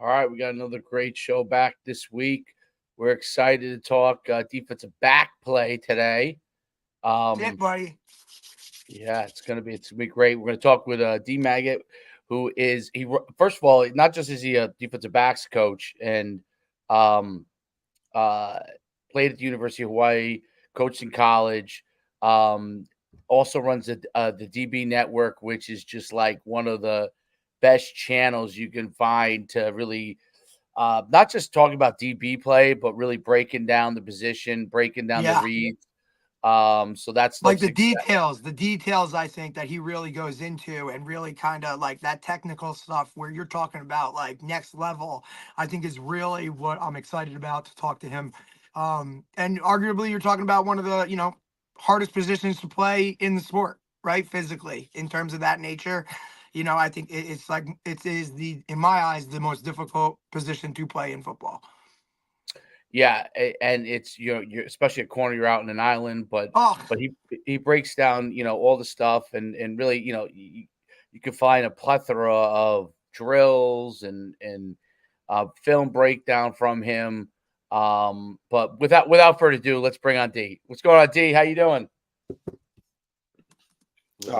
right, we got another great show back this week. We're excited to talk defensive back play today. That's it, Um, buddy. yeah, it's gonna be great. We're gonna talk with Dee Maggitt, who is first of all, not just is he a defensive backs coach and um, uh, played at the University of Hawaii, coached in college. Um, Also runs the DB network, which is just like one of the best channels you can find to really not just talking about DB play, but really breaking down the position, breaking down the Yeah. reads. So that Like looks exciting. the details I think that he really goes into and really kind of like that technical stuff where you're talking about like next level, I think is really what I'm excited about to talk to him. And arguably you're talking about one of the, hardest positions to play in the sport, right? Physically, in terms of that nature. I think it's like it is in my eyes, the most difficult position to play in football. Yeah, and it's you're especially at corner, you're out in an island, but Oh, but he breaks down all the stuff and really you can find a plethora of drills and film breakdown from him. But without further ado, let's bring on D. What's going on, D? How you doing?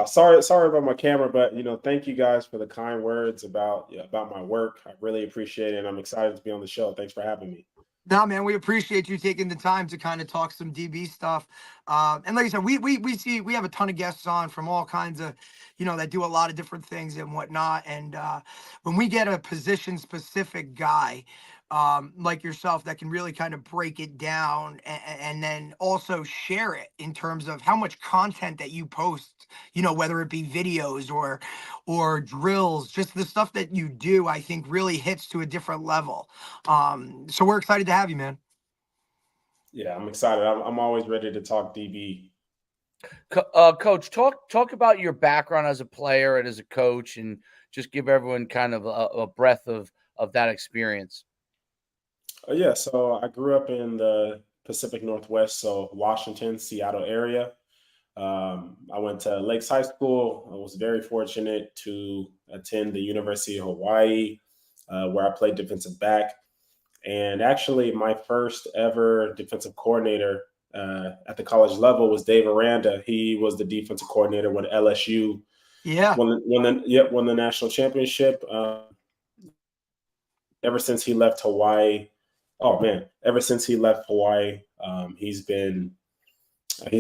Sorry about my camera, but thank you guys for the kind words about my work. I really appreciate it, and I'm excited to be on the show. Thanks for having me. no, man, we appreciate you taking the time to kind of talk some DB stuff. And like I said, we have a ton of guests on from all kinds of, that do a lot of different things and whatnot. And when we get a position specific guy, like yourself, that can really kind of break it down and then also share it in terms of how much content that you post, whether it be videos or drills, just the stuff that you do, I think really hits to a different level. So we're excited to have you, man. Yeah, I'm excited. I'm always ready to talk DB. Coach, talk about your background as a player and as a coach, and just give everyone kind of a breath of that experience. Yeah, so I grew up in the Pacific Northwest, so Washington, Seattle area. I went to Lakes High School. I was very fortunate to attend the University of Hawaii, where I played defensive back. And actually, my first ever defensive coordinator at the college level was Dave Aranda. He was the defensive coordinator when LSU Yeah. won the national championship. Ever since he left Hawaii, oh man, ever since he left Hawaii, he's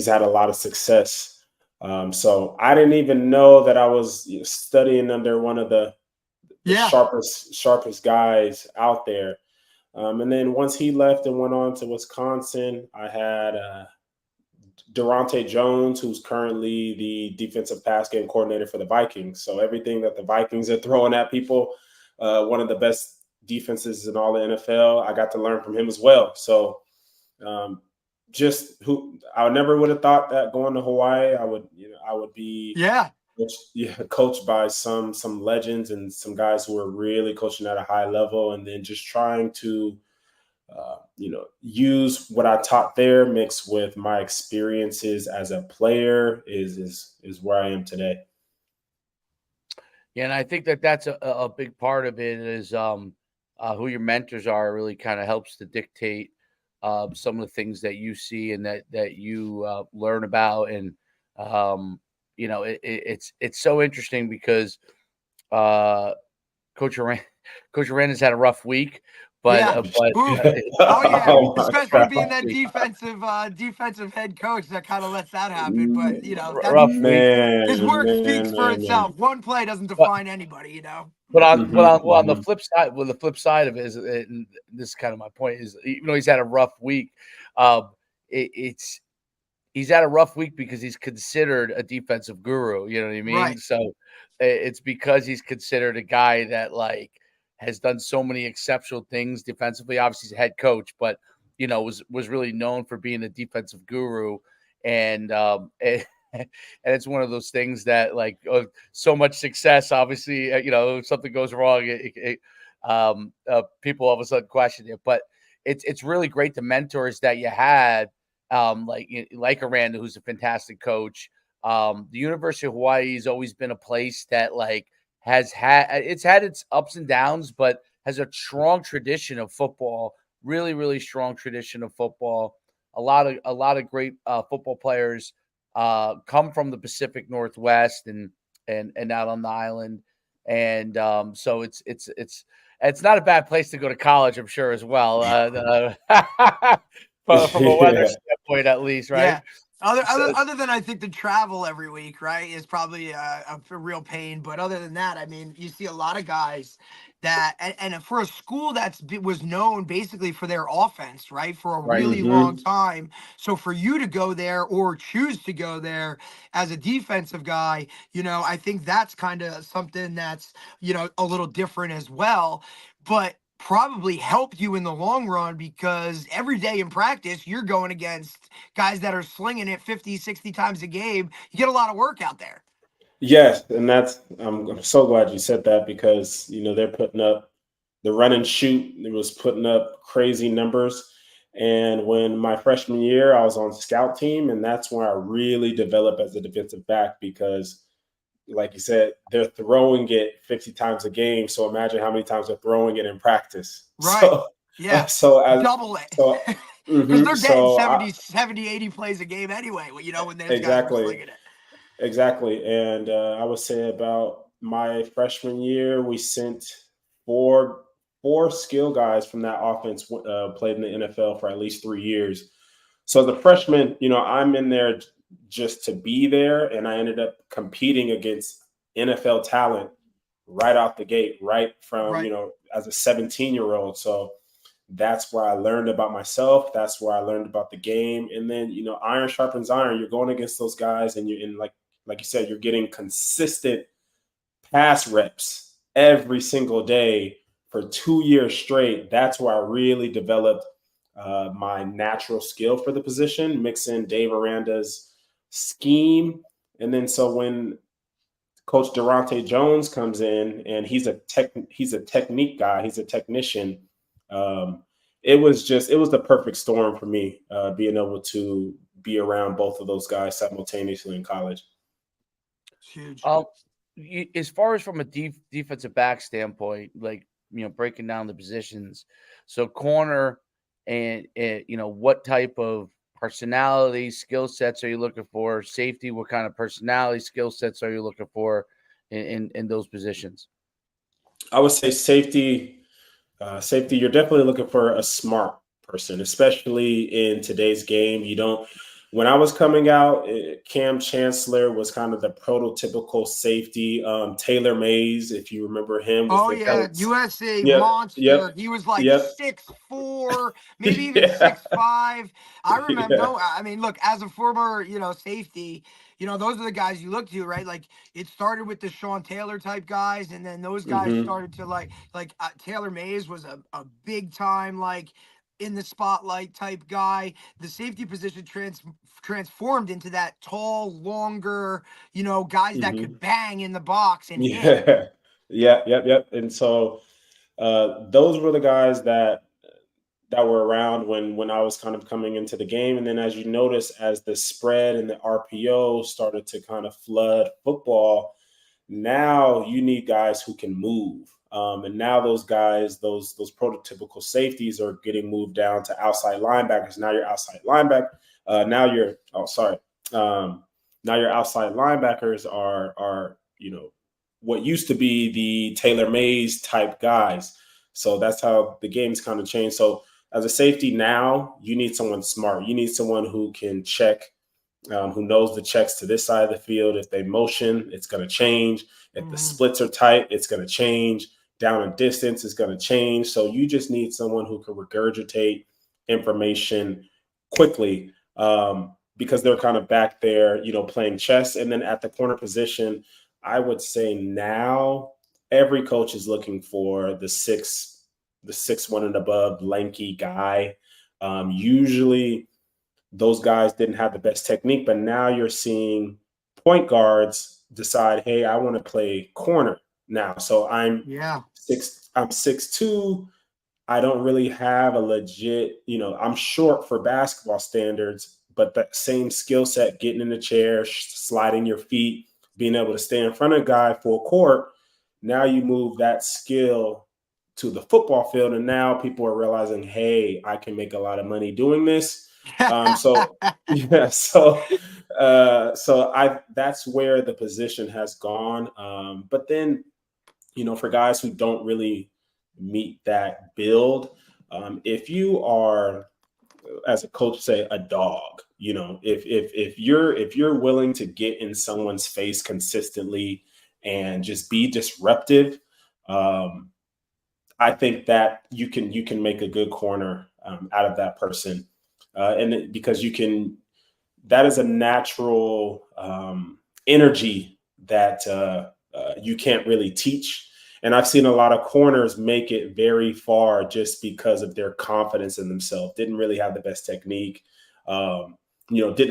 had a lot of success. So I didn't even know that I was studying under one of the Yeah. sharpest guys out there. And then once he left and went on to Wisconsin, I had Durante Jones, who's currently the defensive pass game coordinator for the Vikings. So everything that the Vikings are throwing at people, one of the best defenses in all the NFL, I got to learn from him as well. So I never would have thought that going to Hawaii, I would be Yeah. coached by some legends and some guys who are really coaching at a high level, and then just trying to use what I taught there mixed with my experiences as a player is where I am today. Yeah, and I think that's a big part of it is who your mentors are really kind of helps to dictate some of the things that you see and that you learn about. And it's so interesting because uh, Coach Aran Coach Aran has had a rough week, but Yeah. Ooh. Oh yeah. Oh my Especially God. being that defensive head coach that kind of lets that happen. But that's rough week. his Man, work speaks man, for man, man. itself. One play doesn't But define anybody. but on but Mhm, on the mhm. flip side, well, the flip side of it is, and this is kind of my point, is even though he's had a rough week, um, it's he's had a rough week because he's considered a defensive guru. You know what I mean? Right. So it's because he's considered a guy that like has done so many exceptional things defensively. Obviously, he's a head coach, but was really known for being a defensive guru, and and it's one of those things that like so much success. Obviously, if something goes wrong, people all of a sudden question it. But it's really great the mentors that you had like Aranda, who's a fantastic coach. The University of Hawaii has always been a place that like has had its ups and downs, but has a strong tradition of football, really, really strong tradition of football. A lot of great football players come from the Pacific Northwest and out on the island, and so it's not a bad place to go to college, I'm sure, as well. From a weather Yeah. standpoint, at least, right? Yeah. Other, So, other, other than I think the travel every week, right, is probably a real pain. But other than that, I mean, you see a lot of guys that, and for a school was known basically for their offense, right, for a right. really long Hmm. time. So for you to go there or choose to go there as a defensive guy, I think that's kind of something that's, a little different as well. But probably help you in the long run because every day in practice you're going against guys that are slinging it 50, 60 times a game. You get a lot of work out there. Yes, and I'm so glad you said that because they're putting up the run and shoot. It was putting up crazy numbers. And when my freshman year, I was on scout team, and that's where I really developed as a defensive back because, like you said, they're throwing it 50 times a game. So imagine how many times they're throwing it in practice. Right. So, Yeah. so as Double it. so, Because they're getting so I 70, 80 plays a game anyway, when those guys are exactly. slinging it. Exactly. And I would say about my freshman year, we sent four four skill guys from that offense played in the NFL for at least 3 years. So as a freshman, I'm in there just to be there, and I ended up competing against NFL talent right out the gate, right from Right. as a 17-year-old. So that's where I learned about myself. That's where I learned about the game. And then, iron sharpens iron. You're going against those guys, and you're in like you said, you're getting consistent pass reps every single day for 2 years straight. That's where I really developed my natural skill for the position, mix in Dave Aranda's scheme. And then so when Coach Durante Jones comes in and he's a technique guy, he's a technician. Um, it was the perfect storm for me being able to be around both of those guys simultaneously in college. It's huge. Um, as far as from a defensive back standpoint, like breaking down the positions, so corner and what type of personality skill sets are you looking for? Safety, what kind of personality skill sets are you looking for in those positions? I would say safety. Safety, you're definitely looking for a smart person, especially in today's game. You don't. When I was coming out, Cam Chancellor was kind of the prototypical safety. Taylor Mays, if you remember him, was Oh the guy. yeah, USC Yep, monster. yep, He was like yep. 6'4", maybe even Yeah, 6'5". I remember. yeah. No, I mean, look, as a former, safety, those are the guys you look to, right? Like it started with the Sean Taylor type guys, and then those guys Hmm. started to Taylor Mays was a big time in the spotlight type guy. The safety position transformed into that tall, longer, guys that Hmm. could bang in the box and hit. Yeah, yeah, yep, yep. And so those were the guys that were around when I was kind of coming into the game. And then as you notice, as the spread and the RPO started to kind of flood football, now you need guys who can move. And now those guys, those prototypical safeties are getting moved down to outside linebackers. Now you're outside linebacker. Now you're oh sorry. Now your outside linebackers are what used to be the Taylor Mays type guys. So that's how the game's kind of changed. So as a safety now, you need someone smart. You need someone who can check, who knows the checks to this side of the field. If they motion, it's going to change. If the Mhm. splits are tight, it's going to change. Down and distance is going to change. So you just need someone who can regurgitate information quickly because they're kind of back there, playing chess. And then at the corner position, I would say now every coach is looking for the 6'1" and above lanky guy. Usually those guys didn't have the best technique, but now you're seeing point guards decide, hey, I want to play corner now. So Yeah. I'm 6'2". I don't really have a legit, I'm short for basketball standards, but that same skill set, getting in the chair, sliding your feet, being able to stay in front of a guy full court, now you move that skill to the football field. And now people are realizing, hey, I can make a lot of money doing this. So yeah, so that's where the position has gone. But then, for guys who don't really meet that build, if you are, as a coach, say a dog, if you're willing to get in someone's face consistently and just be disruptive, I think that you can make a good corner out of that person, because that is a natural energy that you can't really teach. And I've seen a lot of corners make it very far just because of their confidence in themselves. Didn't really have the best technique, didn't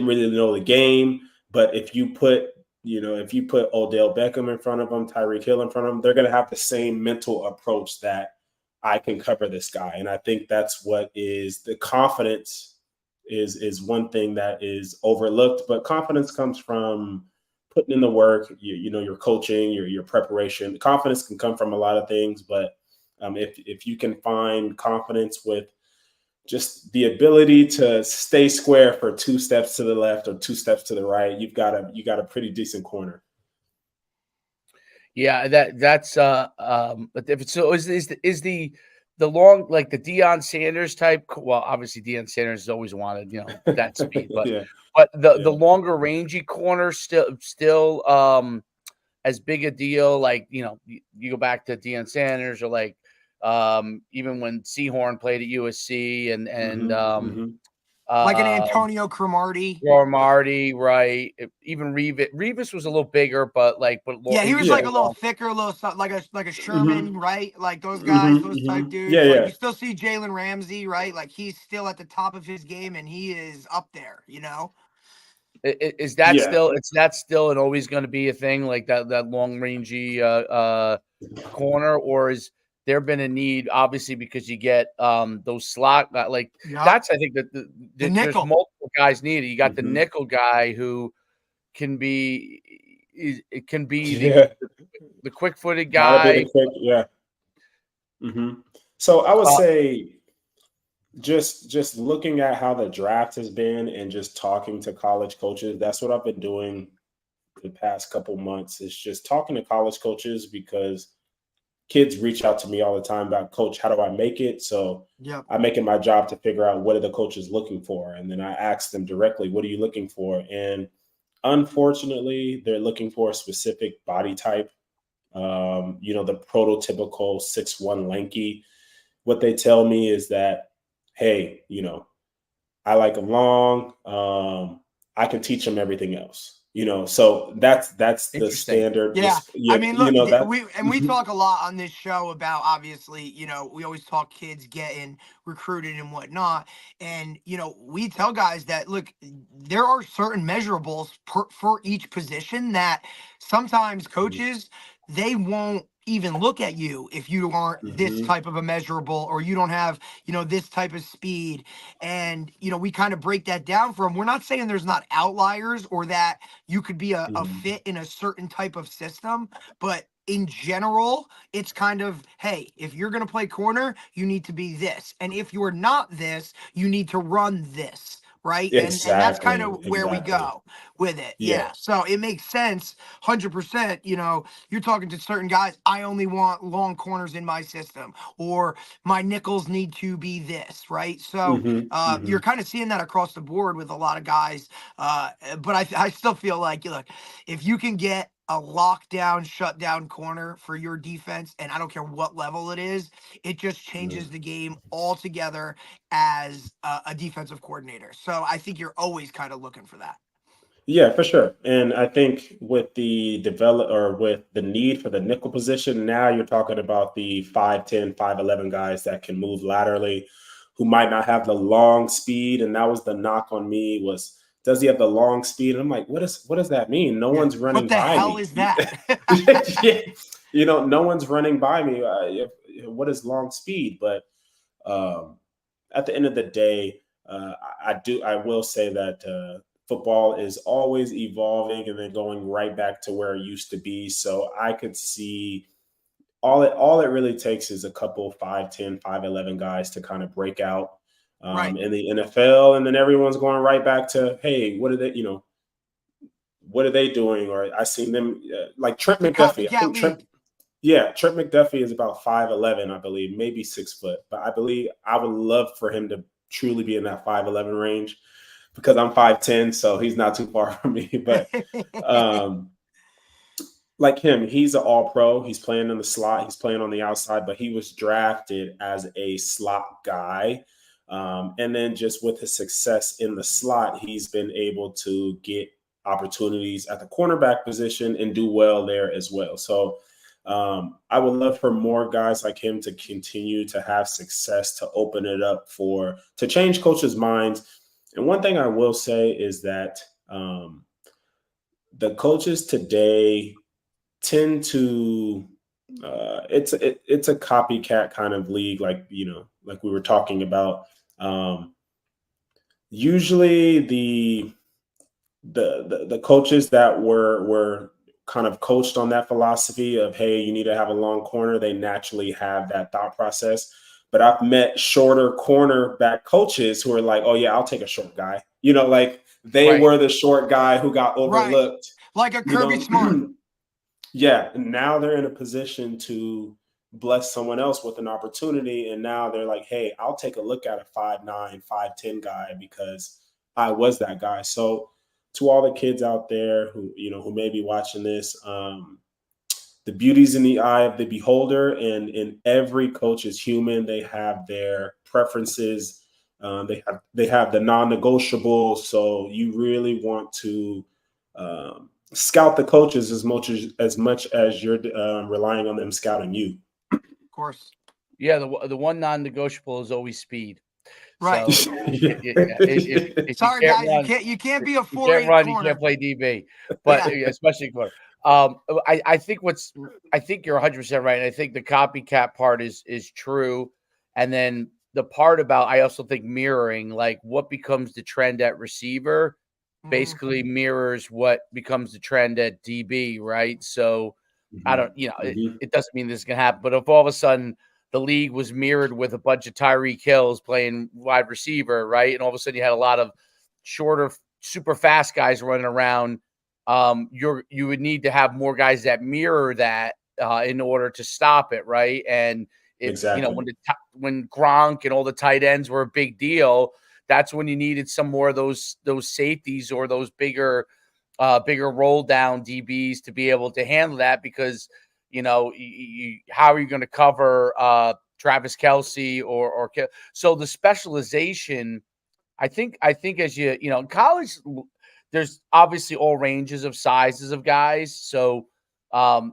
really know the game. But if you put Odell Beckham in front of them, Tyreek Hill in front of them, they're going to have the same mental approach that I can cover this guy. And I think that's what is the confidence is one thing that is overlooked, but confidence comes from putting in the work, your coaching, your preparation. Confidence can come from a lot of things, but if you can find confidence with just the ability to stay square for 2 steps to the left or 2 steps to the right, you got a pretty decent corner. Yeah, that's but if it's so is the long, like the Deion Sanders type, well, obviously Deion Sanders has always wanted, that speed, but Yeah. the longer rangy corner still as big a deal, like, you go back to Deion Sanders, or like even when Seahorn played at USC, and Like an Antonio Cromartie. Marty, right? Even Revis was a little bigger, but Yeah, he he was was like still a little long. thicker, like a Mm-hmm. Sherman, right? Like those guys, those type Mm-hmm. Yeah, dudes. Like yeah. you still see Jalen Ramsey, right? Like he's still at the top of his game, and he is up there. Is that Yeah. still and always going to be a thing, like that long rangy corner, or is there been a need, obviously, because you get those slot like Yeah, that's, I think, that the there's nickel. multiple guys needed. You got the Mm-hmm. nickel guy who can be it can be Yeah. the quick-footed Gotta be guy. the quick. Yeah. Mm-hmm. So I would Uh, say just looking at how the draft has been and just talking to college coaches, that's what I've been doing the past couple months, is just talking to college coaches, because kids reach out to me all the time about, coach, how do I make it? So Yep. I make it my job to figure out what are the coaches looking for. And then I ask them directly, what are you looking for? And unfortunately, they're looking for a specific body type. The prototypical 6'1" lanky. What they tell me is that, hey, I like them long. I can teach them everything else. So that's the Interesting. standard. Yeah, I Yeah, mean, look, that. we talk a lot on this show about, obviously, we always talk kids getting recruited and whatnot, and we tell guys that, look, there are certain measurables for each position that sometimes coaches, they won't even look at you if you aren't this Mhm, type of a measurable, or you don't have this type of speed. And we kind of break that down for them. We're not saying there's not outliers, or that you could be a mhm, fit in a certain type of system, but in general, it's kind of, hey, if you're going to play corner, you need to be this. And if you're not this, you need to run this. Right. And that's kind exactly, of where we exactly. go with it. Yeah. Yeah. So it makes sense. 100%. You're talking to certain guys. I only want long corners in my system, or my nickels need to be this. Right. So Mhm, you're mhm. kind of seeing that across the board with a lot of guys. But I still feel like, look, if you can get a lockdown, shutdown corner for your defense, and I don't care what level it is, it just changes Mhm. the game altogether as a defensive coordinator. So I think you're always kind of looking for that. Yeah, for sure. And I think with with the need for the nickel position, now you're talking about the 5'10", 5'11" guys that can move laterally, who might not have the long speed. And that was the knock on me, was, does he have the long speed? And I'm like, what does that mean? No Yeah. one's What running the by hell me. is that? Yeah. No one's running by me. What is long speed? But um, at the end of the day, I will say that football is always evolving and then going right back to where it used to be. So I could see all it really takes is a couple 5'10", 5'11" guys to kind of break out Right. in the NFL, and then everyone's going right back to, hey, what are they doing? Or I seen them like Trent The McDuffie. I copycat think league. Trent McDuffie is about 5'11", I believe, maybe 6 foot. But I believe I would love for him to truly be in that 5'11" range because I'm 5'10", so he's not too far from me. But um, like him, he's an all pro. He's playing in the slot, he's playing on the outside, but he was drafted as a slot guy. And then just with his success in the slot, he's been able to get opportunities at the cornerback position and do well there as well. So I would love for more guys like him to continue to have success, to open it up to change coaches' minds. And one thing I will say is that the coaches today tend to it's a copycat kind of league, like like we were talking about. Usually the coaches that were kind of coached on that philosophy of, hey, you need to have a long corner, they naturally have that thought process. But I've met shorter cornerback coaches who are like, oh yeah, I'll take a short guy, like they Right. were the short guy who got overlooked, like a Kirby Smart. Yeah, and now they're in a position to bless someone else with an opportunity, and now they're like, hey, I'll take a look at a 5'9", 5'10" guy because I was that guy. So to all the kids out there who may be watching this, the beauty's in the eye of the beholder, and in every coach is human. They have their preferences. They have the non-negotiables. So you really want to scout the coaches as much as you're relying on them scouting you. Of course. Yeah, the one non-negotiable is always speed. Right. So if Sorry, you can't guys, run, you can't be a you 4'8" can't run, you corner. can't play DB, but especially corner. I think you're 100% right, and I think the copycat part is true, and then the part about, I also think mirroring, like what becomes the trend at receiver basically mirrors what becomes the trend at DB, right? So I don't, it doesn't mean this is gonna happen, but if all of a sudden the league was mirrored with a bunch of Tyreek Hills playing wide receiver, right, and all of a sudden you had a lot of shorter, super fast guys running around, you would need to have more guys that mirror that in order to stop it, right? And Exactly. when Gronk and all the tight ends were a big deal, that's when you needed some more of those safeties or those bigger roll down DBs to be able to handle that, because how are you going to cover Travis Kelce or so the specialization. I think as in college, there's obviously all ranges of sizes of guys. So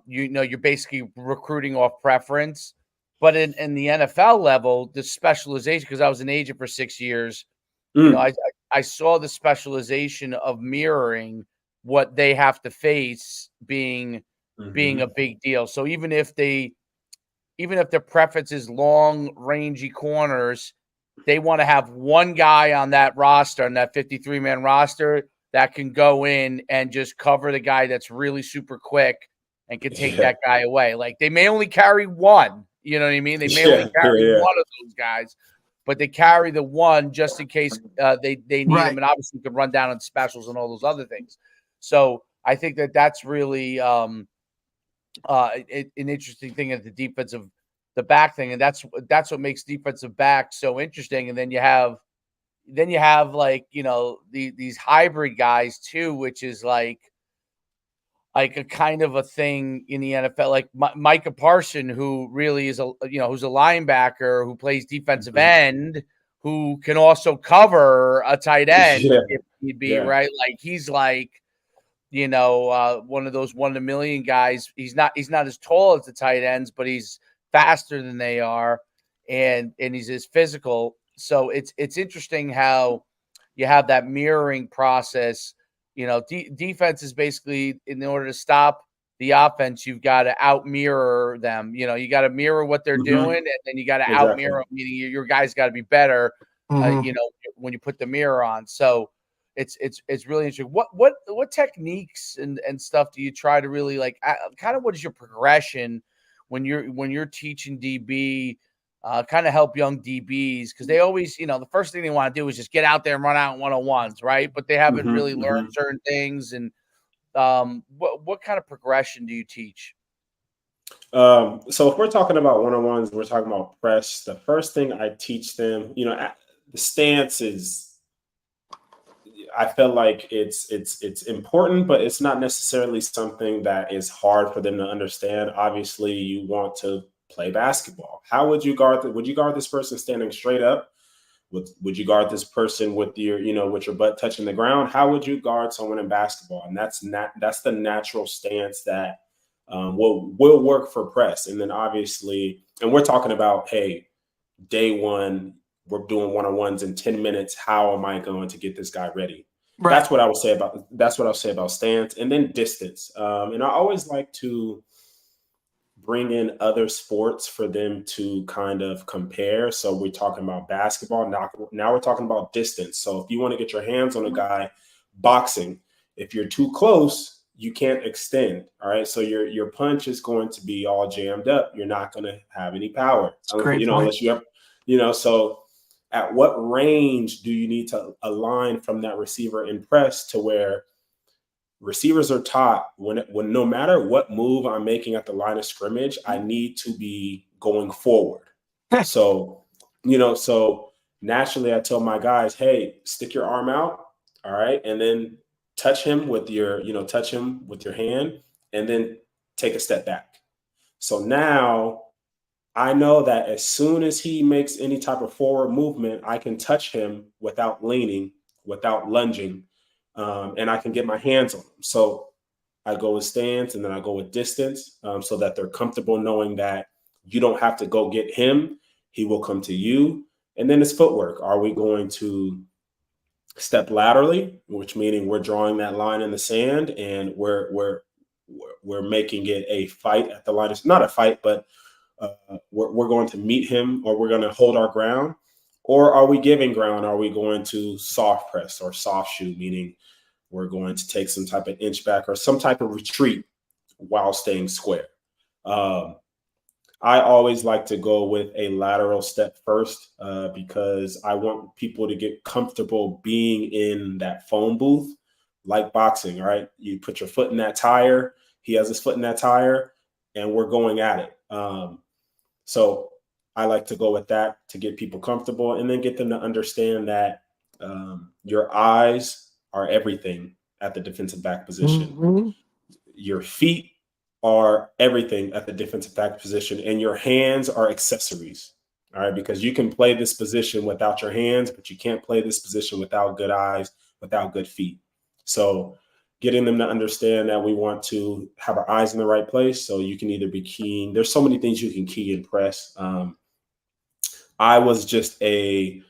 you're basically recruiting off preference. But in the NFL level, the specialization, because I was an agent for 6 years, I saw the specialization of mirroring what they have to face being a big deal. So even if their preference is long, rangy corners, they want to have one guy on that roster, on that 53-man roster, that can go in and just cover the guy that's really super quick and can take that guy away. Like, they may only carry one, you know what I mean? They may only carry one of those guys, but they carry the one just in case they need him, and obviously can run down on specials and all those other things. So I think that's really an interesting thing at the defensive, the back thing, and that's what makes defensive back so interesting. And then you have like these hybrid guys too, which is like a kind of a thing in the NFL, like Micah Parsons, who really is who's a linebacker who plays defensive end, who can also cover a tight end if need be, right? Like, he's like one of those 1 in a million guys. He's not as tall as the tight ends, but he's faster than they are, and he's as physical. So it's interesting how you have that mirroring process. Defense is basically, in order to stop the offense, you've got to out mirror them. You got to mirror what they're doing, and then you got to out mirror, meaning your guys got to be better. When you put the mirror on. So it's really interesting. What techniques and stuff do you try to really, like, kind of, what is your progression when you're teaching DB, kind of help young DBs, because they always, the first thing they want to do is just get out there and run out 1-on-ones, right? But they haven't really learned certain things. And what kind of progression do you teach? So if we're talking about one-on-ones, we're talking about press. The first thing I teach them, the stance is, I feel like it's important, but it's not necessarily something that is hard for them to understand. Obviously, you want to play basketball. How would you guard? Would you guard this person standing straight up? Would you guard this person with with your butt touching the ground? How would you guard someone in basketball? And that's the natural stance that will work for press. And then obviously, and we're talking about, hey, day one, we're doing one-on-ones in 10 minutes. How am I going to get this guy ready? Right. That's what I'll say about stance, and then distance. And I always like to bring in other sports for them to kind of compare. So we're talking about basketball. Now we're talking about distance. So if you want to get your hands on a guy, boxing, if you're too close, you can't extend. All right. So your punch is going to be all jammed up. You're not going to have any power. Unless you have, so at what range do you need to align from that receiver in press to where receivers are taught when no matter what move I'm making at the line of scrimmage, I need to be going forward. So naturally I tell my guys, hey, stick your arm out. All right. And then touch him with your hand, and then take a step back. So now I know that as soon as he makes any type of forward movement, I can touch him without leaning, without lunging, and I can get my hands on him. So I go with stance, and then I go with distance, so that they're comfortable knowing that you don't have to go get him. He will come to you. And then it's footwork. Are we going to step laterally, which meaning we're drawing that line in the sand, and we're making it a fight at the line? It's not a fight, but we're going to meet him, or we're going to hold our ground, or are we giving ground? Are we going to soft press or soft shoot, meaning we're going to take some type of inch back or some type of retreat while staying square? I always like to go with a lateral step first, because I want people to get comfortable being in that phone booth, like boxing, right? You put your foot in that tire, he has his foot in that tire, and we're going at it. So I like to go with that to get people comfortable, and then get them to understand that your eyes are everything at the defensive back position. Mm-hmm. Your feet are everything at the defensive back position, and your hands are accessories. All right, because you can play this position without your hands, but you can't play this position without good eyes, without good feet. So getting them to understand that we want to have our eyes in the right place. So you can either be keying. There's so many things you can key in press. I was just a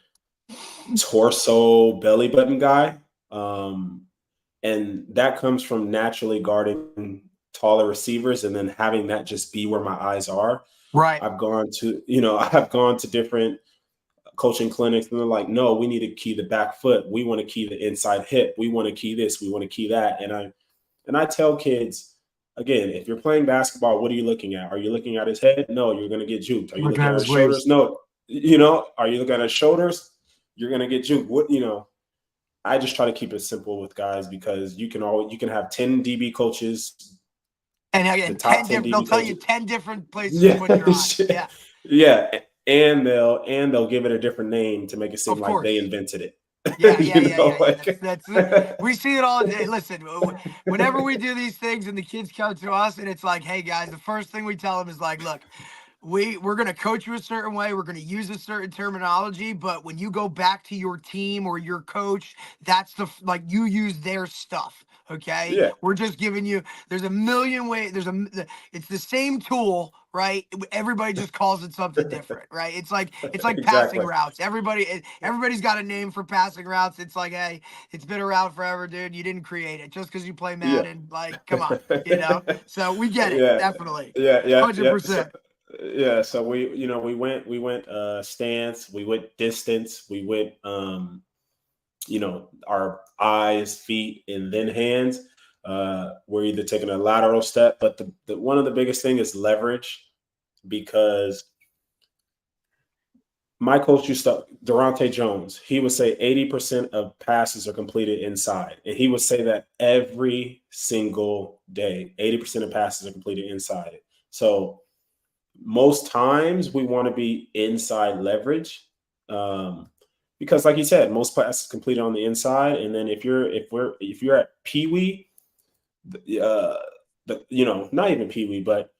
torso belly button guy. And that comes from naturally guarding taller receivers, and then having that just be where my eyes are. Right. I've gone to different coaching clinics, and they're like, no, we need to key the back foot. We want to key the inside hip. We want to key this. We want to key that. And I tell kids, again, if you're playing basketball, what are you looking at? Are you looking at his head? No, you're going to get juked. Are you looking at his shoulders? No. Are you looking at his shoulders? You're going to get juked. I just try to keep it simple with guys, because you can have 10 DB coaches. And again, they'll tell you 10 different places to put your eyes. Yeah. Yeah. And they'll give it a different name to make it seem like they invented it. Yeah. That's we see it all day. Listen, whenever we do these things and the kids come to us and it's like, hey guys, the first thing we tell them is like, look, we're going to coach you a certain way. We're going to use a certain terminology, but when you go back to your team or your coach, that's you use their stuff. Okay. Yeah. We're just giving you, there's a million ways. It's the same tool, right? Everybody just calls it something different, right? It's like exactly. Passing routes. Everybody's got a name for passing routes. It's like, hey, it's been around forever, dude. You didn't create it just because you play Madden. Yeah. Like, come on, So we get it. Yeah. Definitely. Yeah. 100%. So we went stance, we went distance, we went our eyes, feet, and then hands. We're either taking a lateral step, but the one of the biggest thing is leverage. because my coach used to, Durante Jones, he would say 80% of passes are completed inside. And he would say that every single day, 80% of passes are completed inside. So most times we want to be inside leverage. Because like you said, most passes completed on the inside. And then if you're at Pee Wee, not even Pee Wee, but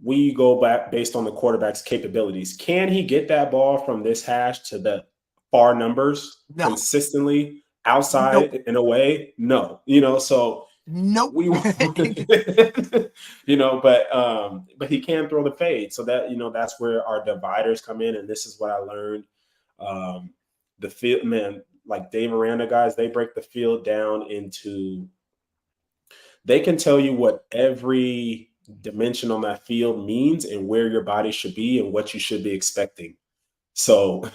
we go back based on the quarterback's capabilities. Can he get that ball from this hash to the far numbers consistently outside and away? No, so nope. we, but he can throw the fade. So that, that's where our dividers come in. And this is what I learned. The field, man, like Dave Aranda guys, they break the field down into, they can tell you what every dimension on that field means and where your body should be and what you should be expecting. So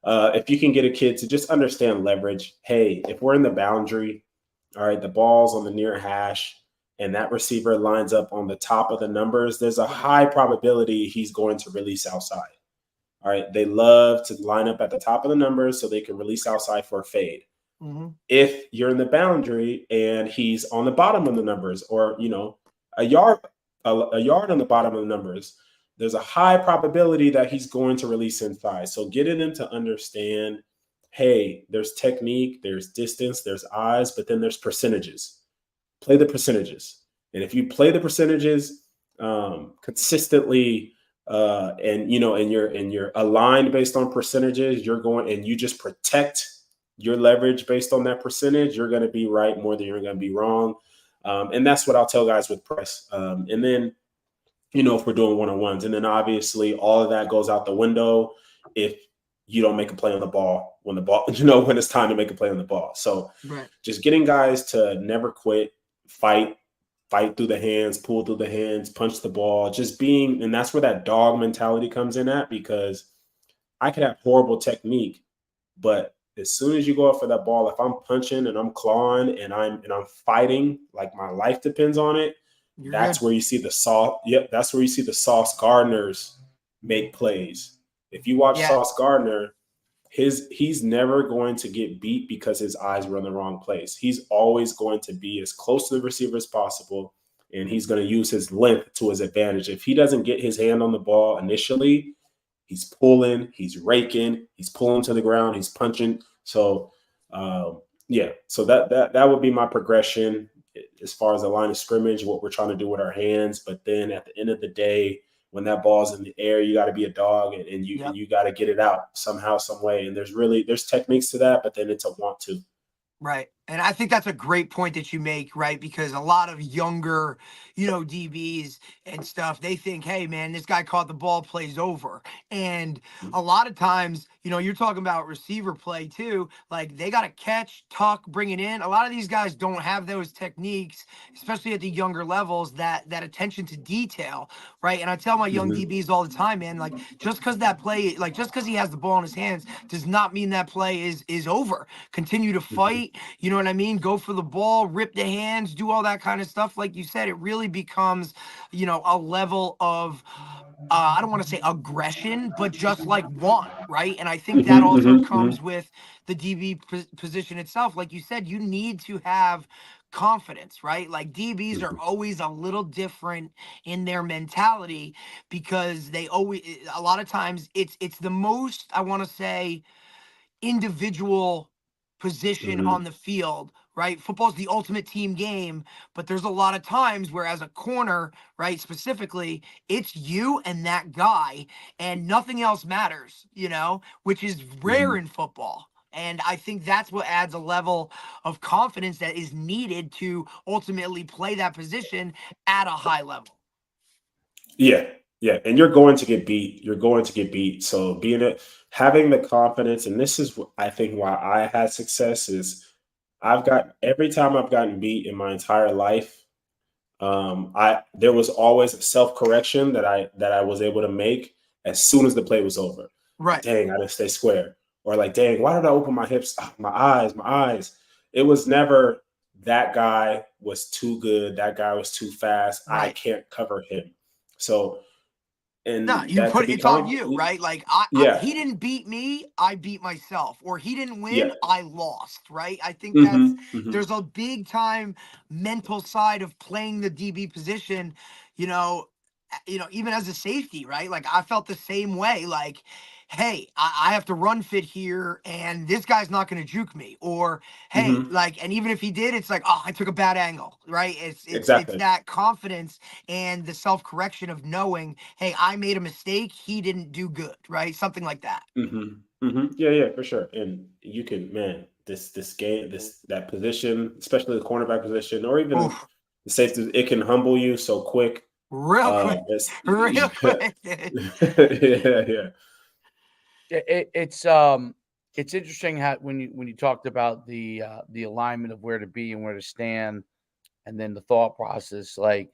if you can get a kid to just understand leverage, hey, if we're in the boundary, all right, the ball's on the near hash and that receiver lines up on the top of the numbers, there's a high probability he's going to release outside. All right, they love to line up at the top of the numbers so they can release outside for a fade. Mm-hmm. If you're in the boundary and he's on the bottom of the numbers, or a yard on the bottom of the numbers, there's a high probability that he's going to release inside. So getting them to understand, hey, there's technique, there's distance, there's eyes, but then there's percentages. Play the percentages, and if you play the percentages consistently, and you're aligned based on percentages, you're going and you just protect your leverage based on that percentage, you're going to be right more than you're going to be wrong. And that's what I'll tell guys with press. And then, if we're doing one-on-ones, and then obviously all of that goes out the window if you don't make a play on the ball when it's time to make a play on the ball. So Just getting guys to never quit, fight through the hands, pull through the hands, punch the ball, and that's where that dog mentality comes in at, because I could have horrible technique, but as soon as you go up for that ball, if I'm punching and I'm clawing and I'm fighting, like my life depends on it, that's where you see the Sauce Gardners make plays. If you watch Sauce Gardner, he's never going to get beat because his eyes were in the wrong place. He's always going to be as close to the receiver as possible, and he's going to use his length to his advantage. If he doesn't get his hand on the ball initially, he's pulling, he's raking, he's pulling to the ground, he's punching. So, so that would be my progression as far as the line of scrimmage, what we're trying to do with our hands. But then at the end of the day, when that ball's in the air, you got to be a dog and you got to get it out somehow, some way. And there's techniques to that, but then it's a want to. Right. And I think that's a great point that you make, right? Because a lot of younger, DBs and stuff, they think, hey, man, this guy caught the ball, plays over. And a lot of times, you're talking about receiver play too. Like they got to catch, tuck, bring it in. A lot of these guys don't have those techniques, especially at the younger levels, that attention to detail, right? And I tell my young DBs all the time, man, like just because that play, like just because he has the ball in his hands does not mean that play is over. Continue to fight. You know what I mean? Go for the ball, rip the hands, do all that kind of stuff. Like you said, it really becomes, a level of, I don't want to say aggression, but just like want, right? And I think that also comes with the DB position itself. Like you said, you need to have confidence, right? Like DBs are always a little different in their mentality because a lot of times it's the most, I want to say, individual position on the field, right? Football's the ultimate team game, but there's a lot of times where as a corner, right, specifically, it's you and that guy and nothing else matters, which is rare in football. And I think that's what adds a level of confidence that is needed to ultimately play that position at a high level. Yeah. Yeah. And you're going to get beat. So having the confidence, and this is, I think, why I had success is every time I've gotten beat in my entire life, there was always a self-correction that I was able to make as soon as the play was over. Right. Dang, I didn't stay square. Or like, dang, why did I open my hips? My eyes. It was never that guy was too good. That guy was too fast. Right. I can't cover him. So No, and that could be it's on calm. you, right? Like Yeah, he didn't beat me, I beat myself, or he didn't yeah. win, I lost, right? I think Hmm. there's a big time mental side of playing the DB position, you know, even as a safety, right? Like I felt the same way. Like, hey, I have to run fit here, and this guy's not going to juke me. Or hey, Hmm. like, and even if he did, it's like, oh, I took a bad angle, right? It's Exactly. that confidence and the self correction of knowing, hey, I made a mistake. He didn't do good, right? Something like that. Hmm. Hmm. Yeah, yeah, for sure. And you can, man, this game, that position, especially the cornerback position, or even Oof, the safety, it can humble you so quick. real quick, It's real yeah, quick. Dude. yeah, yeah. It's interesting how when you talked about the alignment of where to be and where to stand, and then the thought process. Like,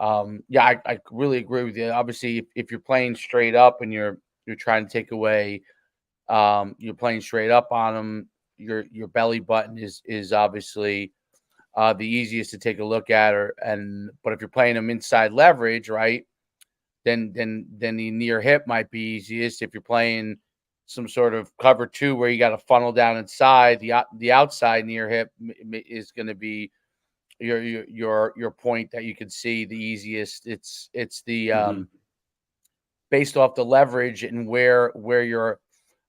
yeah, I really agree with you. Obviously, if you're playing straight up and you're trying to take away, you're playing straight up on them. Your belly button is obviously the easiest to take a look at, but if you're playing them inside leverage, right? Then the near hip might be easiest. If you're playing some sort of cover two where you got to funnel down inside, the outside near hip is going to be your point that you can see the easiest. It's the Hmm. based off the leverage and where your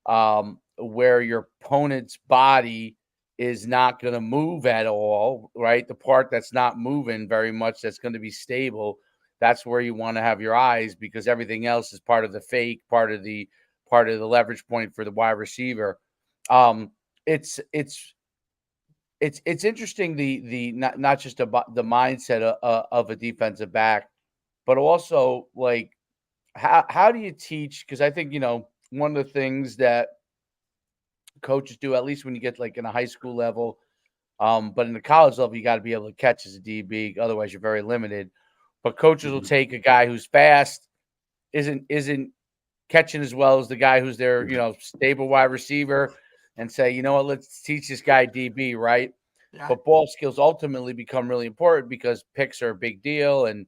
opponent's body is not going to move at all, right? The part that's not moving very much, that's going to be stable. That's where you want to have your eyes, because everything else is part of the fake, part of the leverage point for the wide receiver. Um, it's it's it's interesting, the not just about the mindset of a defensive back, but also like how do you teach? Because I think one of the things that coaches do, at least when you get like in a high school level, but in the college level, you got to be able to catch as a DB. Otherwise, you're very limited. But coaches will Hmm. take a guy who's fast, isn't catching as well as the guy who's their stable wide receiver, and say, you know what, let's teach this guy DB, right? Yeah. But ball skills ultimately become really important because picks are a big deal, and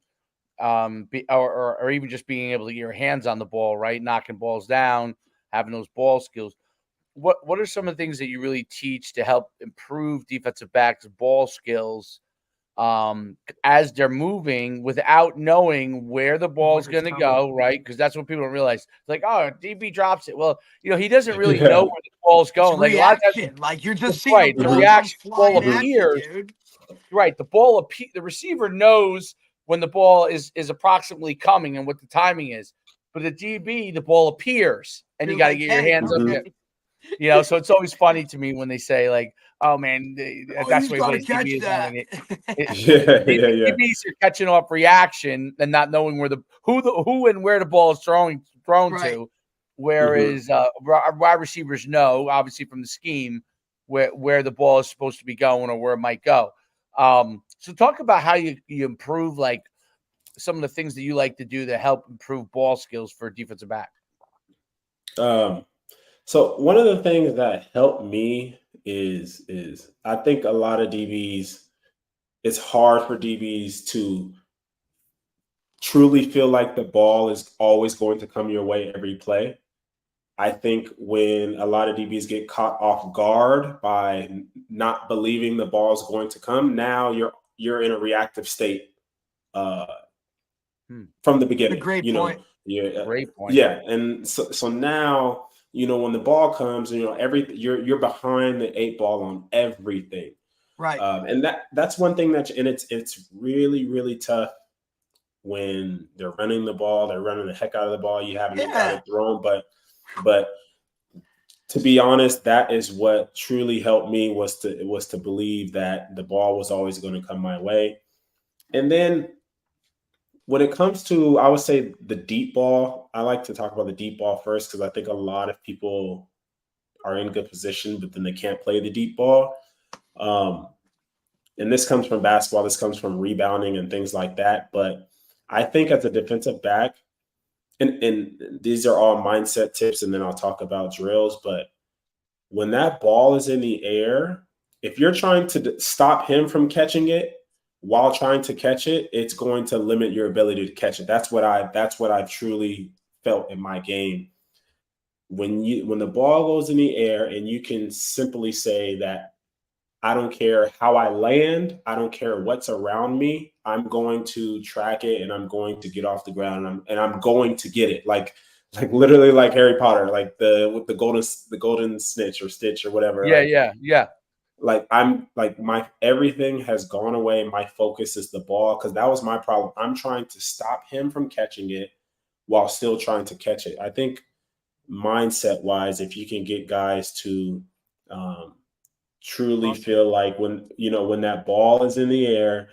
or even just being able to get your hands on the ball, right? Knocking balls down, having those ball skills. What are some of the things that you really teach to help improve defensive backs' ball skills as they're moving without knowing where the ball's When it's going to coming. go, right? Because that's what people don't realize. It's like, oh, DB drops it. Well, he doesn't really know Yeah. where the ball's It's going. Like a lot of times, reaction. Like you're just seeing a right, the ball Hmm. come reaction, the ball flying Hmm. at you, appears. dude. Right, the receiver knows when the ball is approximately coming and what the timing is. But the DB, the ball appears, and you You're got to like, get your hey, hands up. Hmm. okay. So it's always funny to me when they say like, "Oh man, Oh, that's he's why he got to plays DB catch is running that. it." Yeah, yeah, yeah. DBs are catching off reaction and not knowing where who and where the ball is thrown Right. to, Hmm. whereas wide receivers know, obviously from the scheme, where the ball is supposed to be going or where it might go. So talk about how you improve, like some of the things that you like to do to help improve ball skills for defensive back. Um, so one of the things that helped me is I think a lot of DBs, it's hard for DBs to truly feel like the ball is always going to come your way every play. I think when a lot of DBs get caught off guard by not believing the ball is going to come, now you're in a reactive state uh, Hmm. from the A beginning. great point. Yeah, Great point. yeah, and so now when the ball comes, every you're behind the eight ball on everything, Right. and that's one thing and it's really really tough when they're running the ball, they're running the heck out of the ball. You haven't got Yeah. it thrown, but to be honest, that is what truly helped me was to believe that the ball was always going to come my way. And then when it comes to, I would say the deep ball, I like to talk about the deep ball first because I think a lot of people are in good position, but then they can't play the deep ball. Um, and this comes from basketball, this comes from rebounding and things like that. But I think as a defensive back, and these are all mindset tips, and then I'll talk about drills. But when that ball is in the air, if you're trying to stop him from catching it while trying to catch it, it's going to limit your ability to catch it. That's what I've truly felt in my game. When the ball goes in the air and you can simply say that I don't care how I land, I don't care what's around me, I'm going to track it and I'm going to get off the ground and I'm going to get it. Like literally like Harry Potter, like with the golden snitch or stitch or whatever. Yeah, like, yeah. Like I'm like my everything has gone away. My focus is the ball because that was my problem. I'm trying to stop him from catching it while still trying to catch it. I think mindset wise, if you can get guys to truly feel like when that ball is in the air,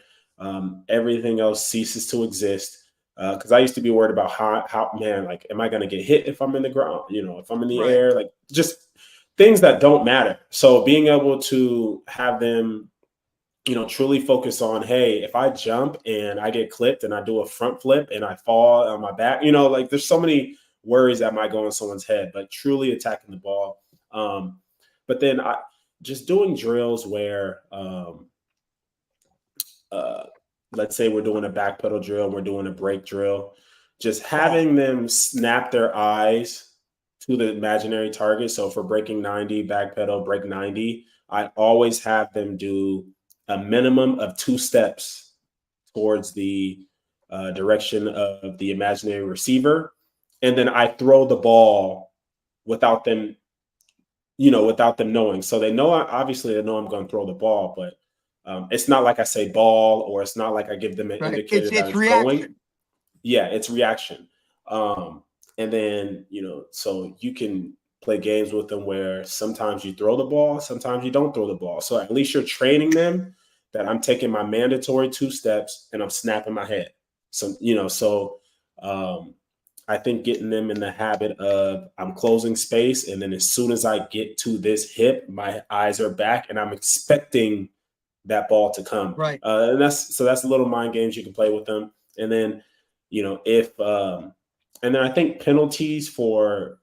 everything else ceases to exist. Because I used to be worried about how man, like, am I going to get hit if I'm in the ground? If I'm in the air, like just things that don't matter. So being able to have them, truly focus on, hey, if I jump and I get clipped and I do a front flip and I fall on my back, like there's so many worries that might go in someone's head, but truly attacking the ball. But then just doing drills where, let's say we're doing a back pedal drill, we're doing a brake drill, just having them snap their eyes to the imaginary target. So for braking 90, back pedal, brake 90, I always have them do a minimum of 2 steps towards the direction of the imaginary receiver. And then I throw the ball without them knowing. So they know, obviously they know I'm going to throw the ball, but it's not like I say ball, or it's not like I give them an indicator that it's going. Yeah, it's reaction. And then, so you can play games with them where sometimes you throw the ball, sometimes you don't throw the ball. So at least you're training them that I'm taking my mandatory 2 steps and I'm snapping my head. So, I think getting them in the habit of I'm closing space, and then as soon as I get to this hip, my eyes are back and I'm expecting that ball to come. Right. And that's little mind games you can play with them. And then, and then I think penalties for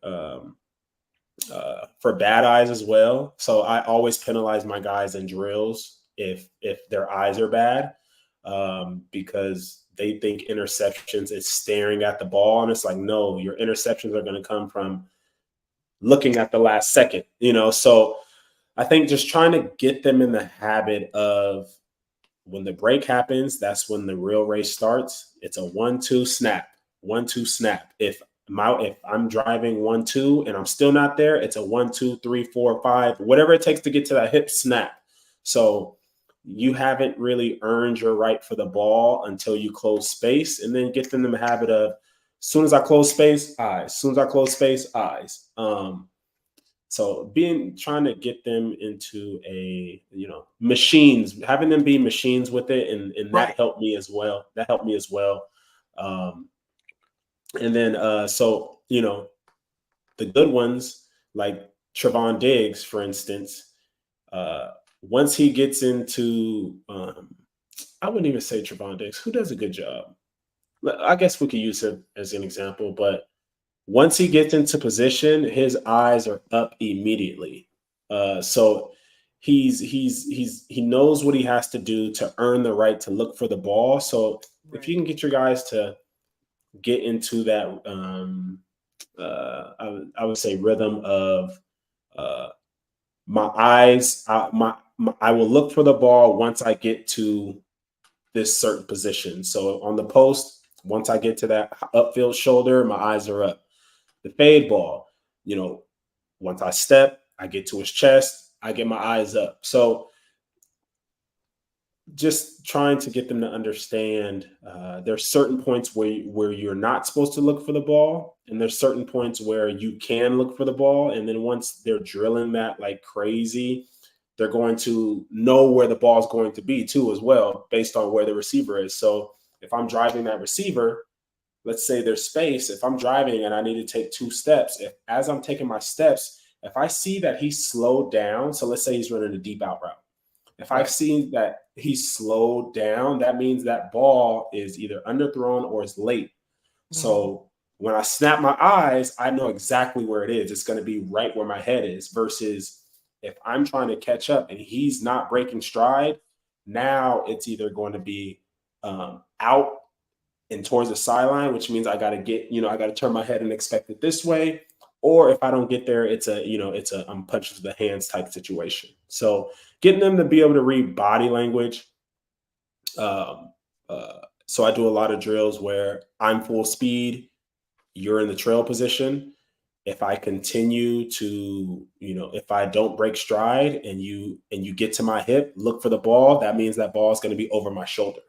bad eyes as well. So I always penalize my guys in drills if their eyes are bad, because they think interceptions is staring at the ball. And it's like, no, your interceptions are going to come from looking at the last second, So I think just trying to get them in the habit of when the break happens, that's when the real race starts. It's a 1-2 snap, 1-2 snap. If I'm driving 1-2 and I'm still not there, it's a 1-2, 3, 4, 5, whatever it takes to get to that hip snap. So you haven't really earned your right for the ball until you close space, and then get them in the habit of, as soon as I close space, eyes. As soon as I close space, eyes. So trying to get them into machines, having them be machines with it. And that helped me as well. And then, so, the good ones like Trevon Diggs, for instance, once he gets into, I wouldn't even say Trevon Diggs, who does a good job. I guess we could use him as an example, but once he gets into position, his eyes are up immediately. So he knows what he has to do to earn the right to look for the ball. So if you can get your guys to get into that, I would say rhythm of my eyes, I will look for the ball once I get to this certain position. So on the post, once I get to that upfield shoulder, my eyes are up. The fade ball, once I step, I get to his chest, I get my eyes up. So just trying to get them to understand there's certain points where you're not supposed to look for the ball, and there's certain points where you can look for the ball. And then once they're drilling that like crazy, they're going to know where the ball is going to be too as well, based on where the receiver is. So if I'm driving that receiver, let's say there's space. If I'm driving and I need to take 2 steps, as I'm taking my steps, if I see that he's slowed down, so let's say he's running a deep out route. If I've seen that he's slowed down, that means that ball is either underthrown or is late. Mm-hmm. So when I snap my eyes, I know exactly where it is. It's going to be right where my head is, versus if I'm trying to catch up and he's not breaking stride, now it's either going to be out and towards the sideline, which means I got to get, I got to turn my head and expect it this way. Or if I don't get there, it's a I'm punches to the hands type situation. So getting them to be able to read body language. Um, so I do a lot of drills where I'm full speed, you're in the trail position. If I continue to, if I don't break stride and you get to my hip, look for the ball, that means that ball is going to be over my shoulder.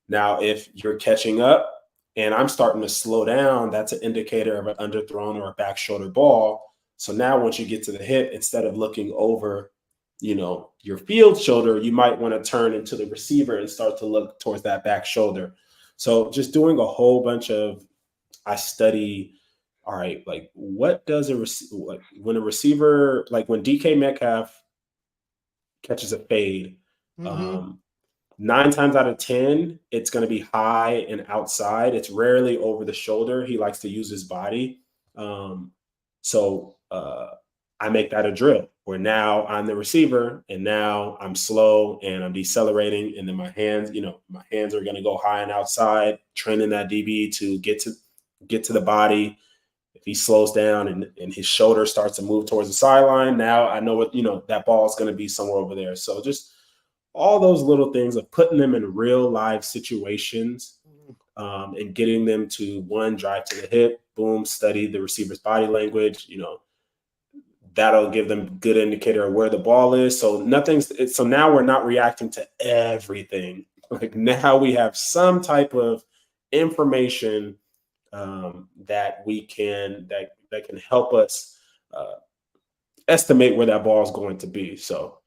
Now, if you're catching up and I'm starting to slow down, that's an indicator of an underthrown or a back shoulder ball. So now once you get to the hip, instead of looking over, your field shoulder, you might want to turn into the receiver and start to look towards that back shoulder. So just doing a whole bunch of, I study, all right, like what does like when a receiver, like when DK Metcalf catches a fade, Mm-hmm. 9 times out of 10, it's going to be high and outside. It's rarely over the shoulder. He likes to use his body. So I make that a drill where now I'm the receiver and now I'm slow and I'm decelerating. And then my hands are going to go high and outside, training that DB to get to the body. If he slows down and his shoulder starts to move towards the sideline, now I know what, that ball is going to be somewhere over there. So just all those little things of putting them in real live situations, and getting them to one, drive to the hip, boom, study the receiver's body language, that'll give them good indicator of where the ball is. So so now we're not reacting to everything. Like now we have some type of information that can help us estimate where that ball is going to be. So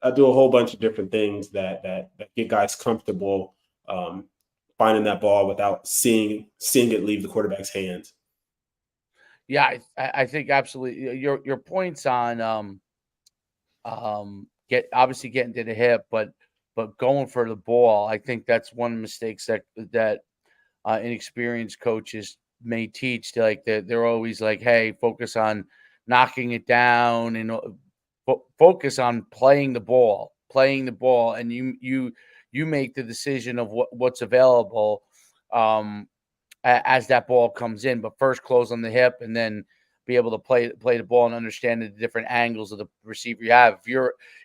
I do a whole bunch of different things that get guys comfortable finding that ball without seeing it leave the quarterback's hands. Yeah, I think absolutely your points on getting to the hip, but going for the ball. I think that's one of the mistakes that inexperienced coaches may teach. They're always like, hey, focus on knocking it down and focus on playing the ball, and you make the decision of what's available as that ball comes in. But first, close on the hip, and then be able to play the ball and understand the different angles of the receiver you have.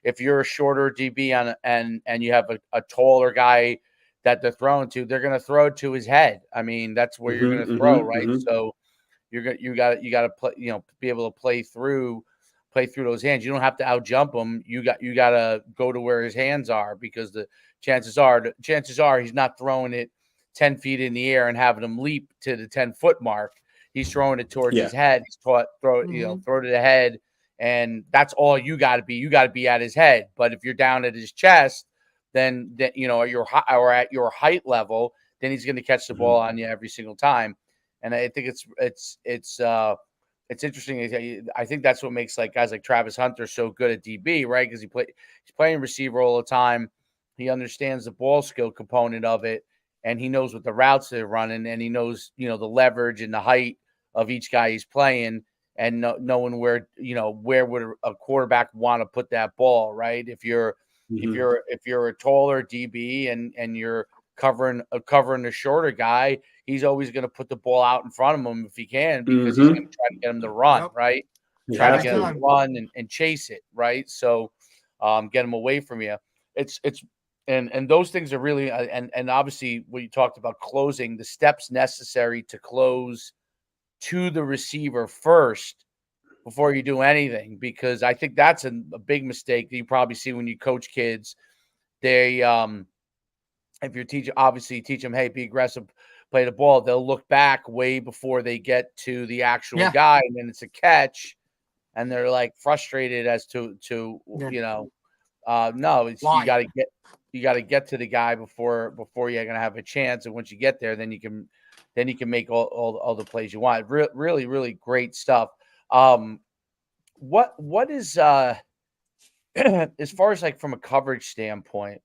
If you're a shorter DB and you have a taller guy that they're throwing to, they're going to throw it to his head. I mean, that's where you're going to throw, right? So you got to play, be able to play through those hands. You don't have to out jump him. You got to go to where his hands are, because the chances are he's not throwing it 10 feet in the air and having him leap to the 10-foot mark. He's throwing it towards his head. He's throw to the head, and that's all you got to be. You got to be at his head. But if you're down at his chest, then at your height level, then he's going to catch the ball on you every single time. And I think it's interesting. I think that's what makes guys like Travis Hunter so good at DB, right? Because he's playing receiver all the time. He understands the ball skill component of it, and he knows what the routes they're running, and he knows the leverage and the height of each guy he's playing, and knowing where would a quarterback want to put that ball, right? If you're a taller DB and you're covering a shorter guy, he's always going to put the ball out in front of him if he can, because he's going to try to get him to run, right? Try to get him to run and chase it, right? So get him away from you. And those things are really and obviously what you talked about, closing, the steps necessary to close to the receiver first before you do anything, because I think that's a big mistake that you probably see when you coach kids. They if you're teach them, hey, be aggressive, play the ball, they'll look back way before they get to the actual guy, and then it's a catch, and they're like frustrated as to no, it's you got to get to the guy before you're going to have a chance. And once you get there, then you can make all the plays you want. Really, really great stuff. What is as far as from a coverage standpoint,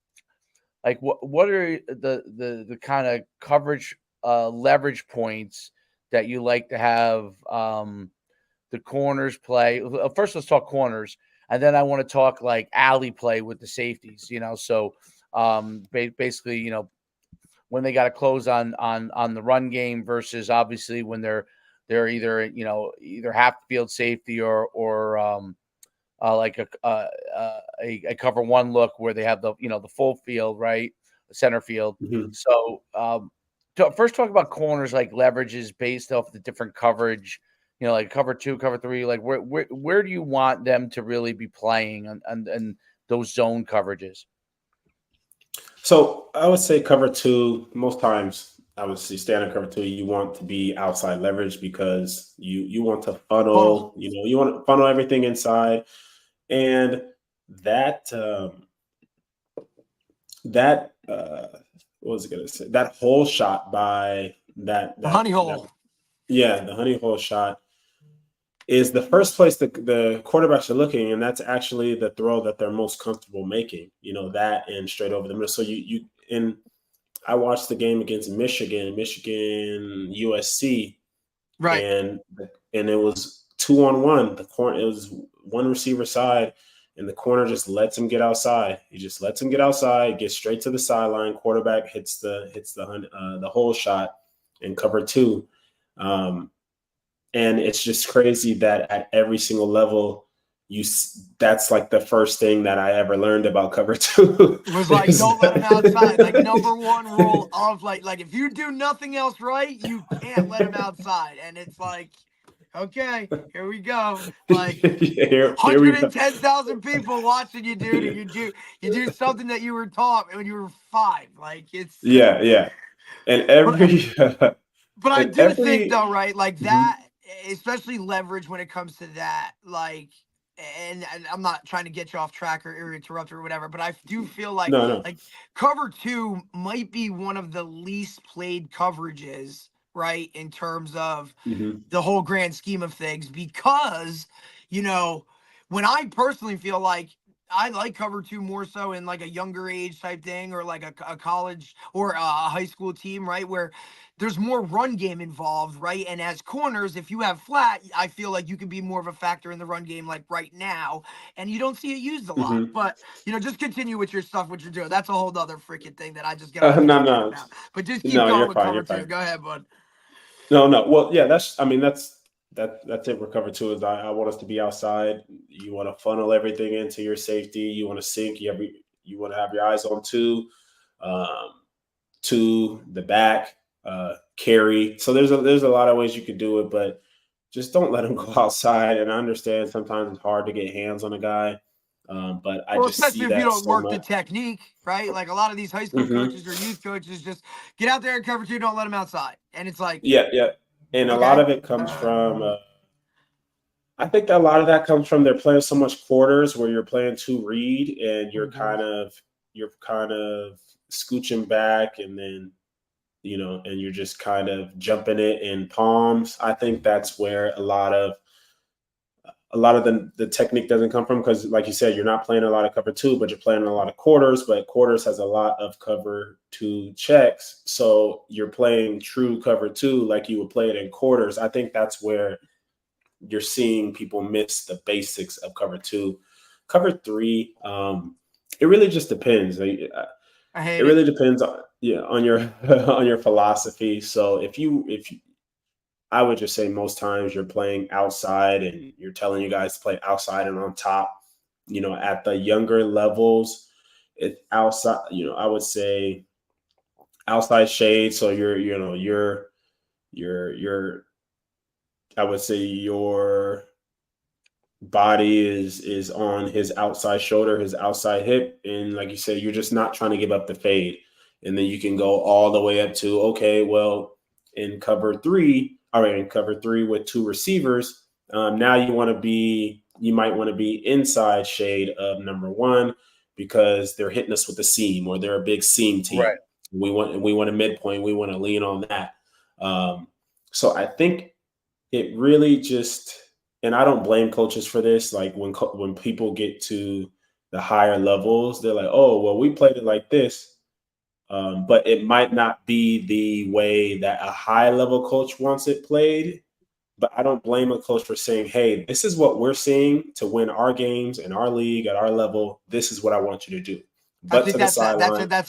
what are the kind of coverage leverage points that you like to have the corners play? First, let's talk corners, and then I want to talk alley play with the safeties. So basically, when they got to close on the run game versus obviously when they're either either half field safety or like a cover one look where they have the the full field, right, the center field. Mhm. So first talk about corners, like leverages based off the different coverage. Like cover 2, cover 3. Like where do you want them to really be playing and those zone coverages? So I would say cover 2, most times I would say standard cover 2, you want to be outside leverage because you want to Funnel. funnel, you want to funnel everything inside. And that what was I gonna say? That hole shot by The honey hole. the honey hole shot is the first place the quarterbacks are looking, and that's actually the throw that they're most comfortable making. That and straight over the middle. So I watched the game against Michigan, USC, Right. and it was 2-on-1. It was one receiver side, and the corner just lets him get outside. He just lets him get outside, gets straight to the sideline. Quarterback hits the hole shot in cover 2. And it's just crazy that at every single level, that's like the first thing that I ever learned about cover 2. It was like, don't let him outside. Like number one rule of like if you do nothing else right, you can't let him outside. And it's like, okay, here we go. Like here we go. 110,000 people watching you, dude. And you do something that you were taught when you were 5. Like it's Yeah. And every But I and do think though, every right? Like Mhm. that, especially leverage when it comes to that, like, and I'm not trying to get you off track or interrupt or whatever, but I do feel like No. cover 2 might be one of the least played coverages, right? In terms of Mhm. the whole grand scheme of things, because, you know, when I personally feel like I like cover 2 more so in like a younger age type thing, or like a college or a high school team, right? Where there's more run game involved, right? And as corners, if you have flat, I feel like you can be more of a factor in the run game, like right now, and you don't see it used a lot. Mhm. But just continue with your stuff, what you're doing. That's a whole other freaking thing that I just get on a No, tangent no, about. But just keep no. going You're with fine. cover You're 2. fine. Go ahead, bud. No. Well, yeah. That's it. We're cover 2 is I want us to be outside. You want to funnel everything into your safety. You want to sink. You want to have your eyes on 2, um, to the back, carry. So there's a lot of ways you could do it, but just don't let them go outside. And I understand sometimes it's hard to get hands on a guy, but I Well, just see especially if you that don't so work the much. technique, right? Like a lot of these high school Hmm. coaches or youth coaches just get out there and cover 2, don't let them outside. And it's like, Yeah. And a lot okay. of it comes from. I think that a lot of that comes from they're playing so much quarters where you're playing 2 read and Mhm. you're kind of scooching back, and then and you're just kind of jumping it in palms. I think that's where a lot of the technique doesn't come from, because like you said, you're not playing a lot of cover 2, but you're playing a lot of quarters. But quarters has a lot of cover 2 checks, so you're playing true cover 2 like you would play it in quarters. I think that's where you're seeing people miss the basics of cover 2. Cover 3, it really just depends. I It hate it. really depends on your on your philosophy. So if you I would just say most times you're playing outside and you're telling you guys to play outside and on top. At the younger levels, it outside. I would say outside shade. So you're I would say your body is on his outside shoulder, his outside hip, and like you said, you're just not trying to give up the fade. And then you can go all the way up to, okay, well, in cover 3, all right, in cover 3 with 2 receivers, now you might want to be inside shade of number 1, because they're hitting us with the seam, or they're a big seam Right. team. We want a midpoint, we want to lean on that. um, so I think it really just, and I don't blame coaches for this. Like when people get to the higher levels, they're like, "Oh, well, we played it like this," but it might not be the way that a high level coach wants it played. But I don't blame a coach for saying, "Hey, this is what we're seeing to win our games in our league at our level. This is what I want you to do." I but think to the that's a sideline.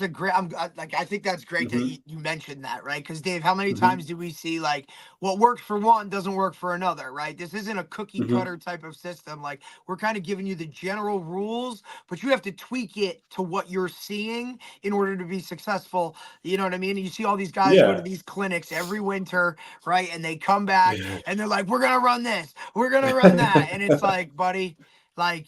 great. I think that's great that Hmm. you mentioned that, right? Because Dave, how many Hmm. times do we see like what works for one doesn't work for another, right? This isn't a cookie Hmm. cutter type of system. Like we're kind of giving you the general rules, but you have to tweak it to what you're seeing in order to be successful. You know what I mean? And you see all these guys go to Yeah. these clinics every winter, right? And they come back and they're like, "We're gonna run this, we're gonna run that," and it's like, buddy, like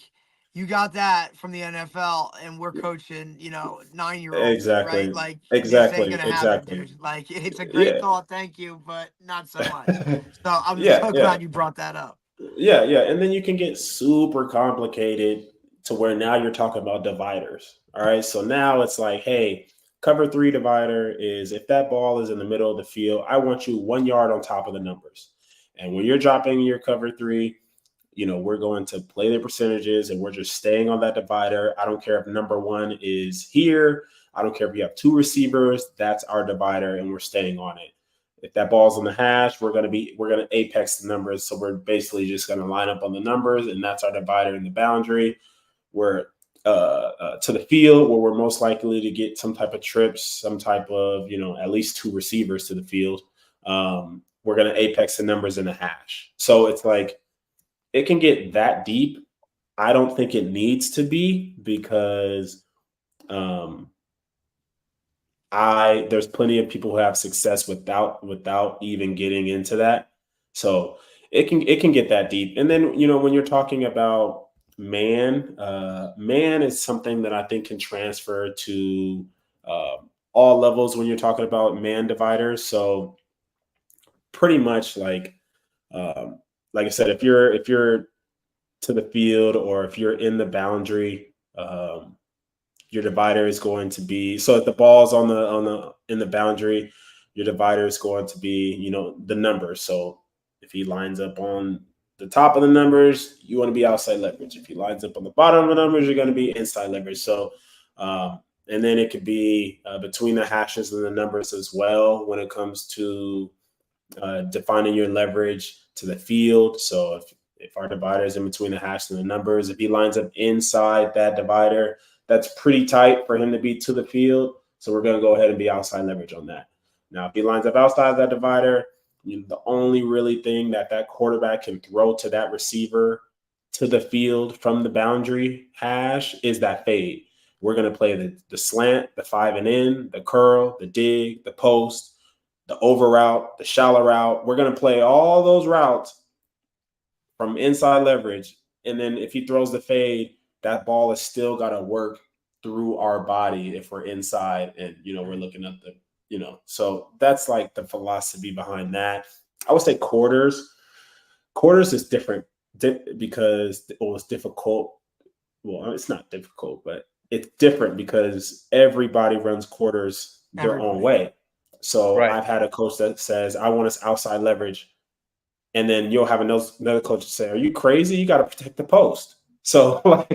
you got that from the NFL, and we're coaching, 9-year-olds, right? Exactly. Like this ain't Exactly. gonna happen, Exactly. dude. Like it's a great Yeah. thought, thank you, but not so much. So I'm Yeah. so Yeah. glad you brought that up. Yeah, yeah. And then you can get super complicated to where now you're talking about dividers. All right. So now it's like, hey, cover three divider is if that ball is in the middle of the field, I want you 1 yard on top of the numbers. And when you're dropping your cover three, we're going to play the percentages and we're just staying on that divider. I don't care if number one is here. I don't care if you have two receivers. That's our divider and we're staying on it. If that ball's on the hash, we're gonna apex the numbers. So we're basically just gonna line up on the numbers, and that's our divider in the boundary. We're to the field where we're most likely to get some type of trips, some type of at least two receivers to the field. We're gonna apex the numbers in the hash. So it's like it can get that deep. I don't think it needs to be because um, there's plenty of people who have success without even getting into that. So it can get that deep. And then when you're talking about man is something that I think can transfer to uh, all levels when you're talking about man dividers. So pretty much um, like I said, if you're to the field or if you're in the boundary, your divider is going to be so if the ball's on the in the boundary, your divider is going to be the numbers. So if he lines up on the top of the numbers, you want to be outside leverage. If he lines up on the bottom of the numbers, you're going to be inside leverage. So and then it could be between the hashes and the numbers as well when it comes to defining your leverage to the field. So if our divider is in between the hash and the numbers, if he lines up inside that divider, that's pretty tight for him to be to the field. So we're going to go ahead and be outside leverage on that. Now, if he lines up outside that divider, the only really thing that quarterback can throw to that receiver to the field from the boundary hash is that fade. We're going to play the slant, the 5 and in, the curl, the dig, the post, the over route, the shallow route. We're going to play all those routes from inside leverage. And then if he throws the fade, that ball has still got to work through our body if we're inside and, we're looking at so that's like the philosophy behind that. I would say quarters. Quarters is different because it was difficult. Well, it's not difficult, but it's different because everybody runs quarters their own Everybody. way. So Right. I've had a coach that says, I want us outside leverage. And then you'll have another coach say, are you crazy? You got to protect the post. So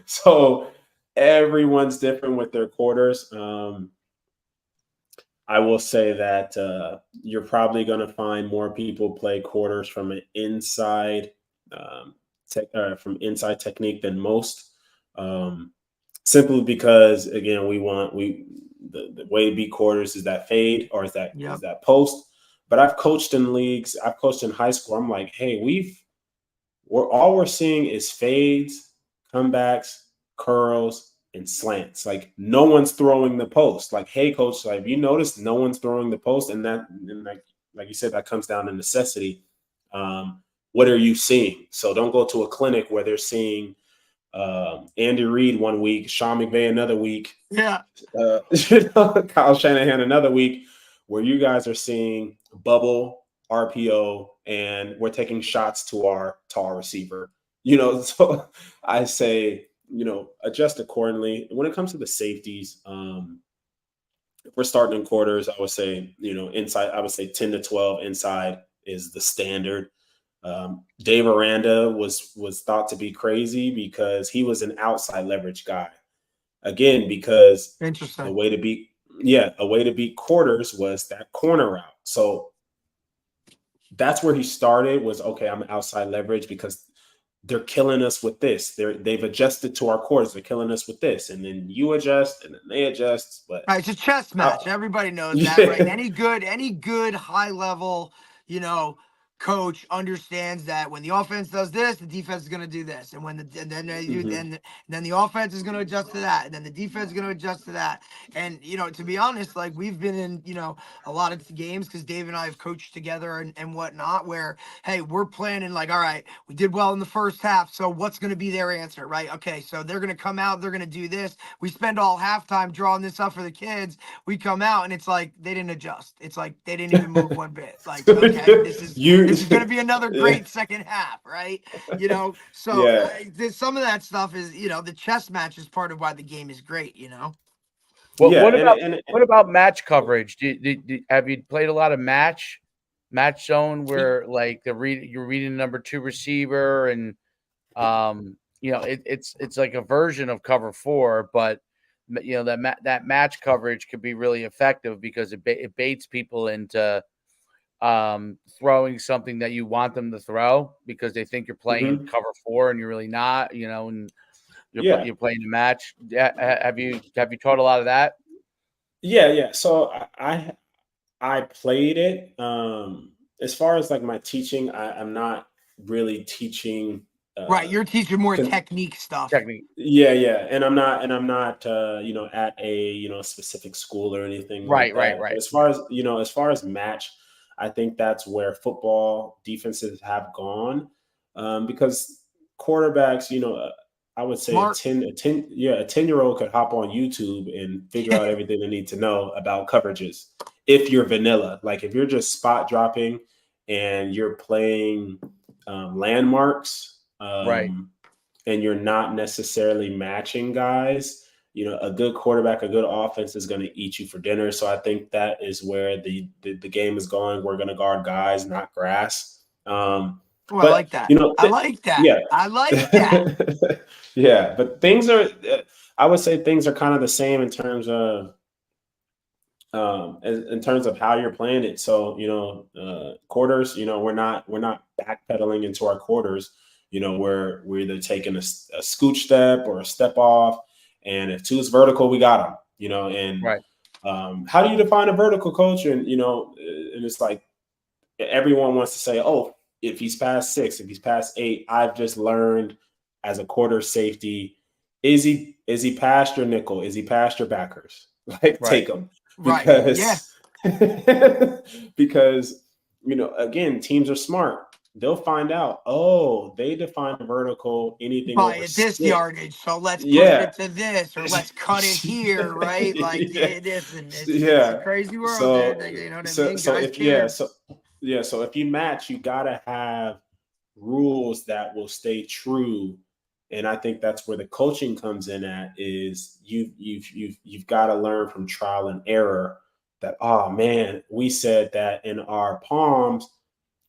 so everyone's different with their quarters. I will say that you're probably going to find more people play quarters from an inside from inside technique than most. Um, Simply because again, the way to beat quarters is that fade or is Yep. that post. But I've coached in leagues. I've coached in high school. I'm like, hey, we're seeing is fades, comebacks, curls, and slants. Like no one's throwing the post. Like, hey, coach, like you noticed no one's throwing the post, and like you said, that comes down to necessity. What are you seeing? So don't go to a clinic where they're seeing Andy Reid one week, Sean McVay another week, Yeah. Kyle Shanahan another week, where you guys are seeing bubble, RPO, and we're taking shots to our receiver. So I say, adjust accordingly. When it comes to the safeties, if we're starting in quarters, I would say, inside, I would say 10 to 12 inside is the standard. Dave Aranda was thought to be crazy because he was an outside leverage guy. Again, because Interesting. a way to beat quarters was that corner route. So that's where he started was, okay, I'm outside leverage because they're killing us with this. They've adjusted to our quarters. They're killing us with this, and then you adjust, and then they adjust. But Right, it's a chess match. Everybody knows that, right? yeah, Any good high level, coach understands that when the offense does this, the defense is going to do this, and then they do, hmm then the offense is going to adjust to that, and then the defense is going to adjust to that. And to be honest, like we've been in a lot of games because Dave and I have coached together and whatnot, where hey, we're planning like, all right, we did well in the first half, so what's going to be their answer, right? Okay, so they're going to come out, they're going to do this. We spend all halftime drawing this up for the kids. We come out and it's like they didn't adjust. It's like they didn't even move one bit. Like, okay, you, this is going to be another yeah, great second half, right? So yeah. some of that stuff is, the chess match is part of why the game is great. What Yeah, what and about and what about match coverage? Have you played a lot of match zone where like you're reading number two receiver and it's like a version of cover four, but that match coverage could be really effective because it baits people into throwing something that you want them to throw because they think you're playing in mhm. cover four and you're really not, and Yeah, you're playing a match. Yeah, have you taught a lot of that? yeah. So I played it. As far as like my teaching, I'm not really teaching. Right. You're teaching more Con- technique stuff. Technique. yeah, and I'm not at a specific school or anything like Right, that. But right. as far as match, I think that's where football defenses have gone, because quarterbacks, I would say Smart. a 10-year-old could hop on YouTube and figure out everything they need to know about coverages. If you're vanilla, like if you're just spot dropping and you're playing landmarks, Right. and you're not necessarily matching guys, a good quarterback, a good offense is going to eat you for dinner. So I think that is where the game is going. We're going to guard guys, not grass. Oh, I But like that. I like that. yeah, I like that. yeah. But things are, I would say, things are kind of the same in terms of in terms of how you're playing it. So quarters, we're not backpedaling into our quarters. We're either taking a scooch step or a step off, and if two is vertical, we got them. And Right. how do you define a vertical, coach? And it's like everyone wants to say, oh, if he's past 6, if he's past 8, I've just learned as a quarter safety, is he past your nickel? Is he past your backers? Like Right. take him Right. Yeah. because because again, teams are smart. They'll find out, oh, they define vertical anything By over at this 6. yardage, so let's push Yeah. it to this, or let's cut it here, right? Like Yeah. it's a Yeah. crazy world, So dude. You know what I so mean? so Guys if yeah, care. so yeah, so if you match, you gotta have rules that will stay true. And I think that's where the coaching comes in at is you've got to learn from trial and error that, oh man, we said that in our palms,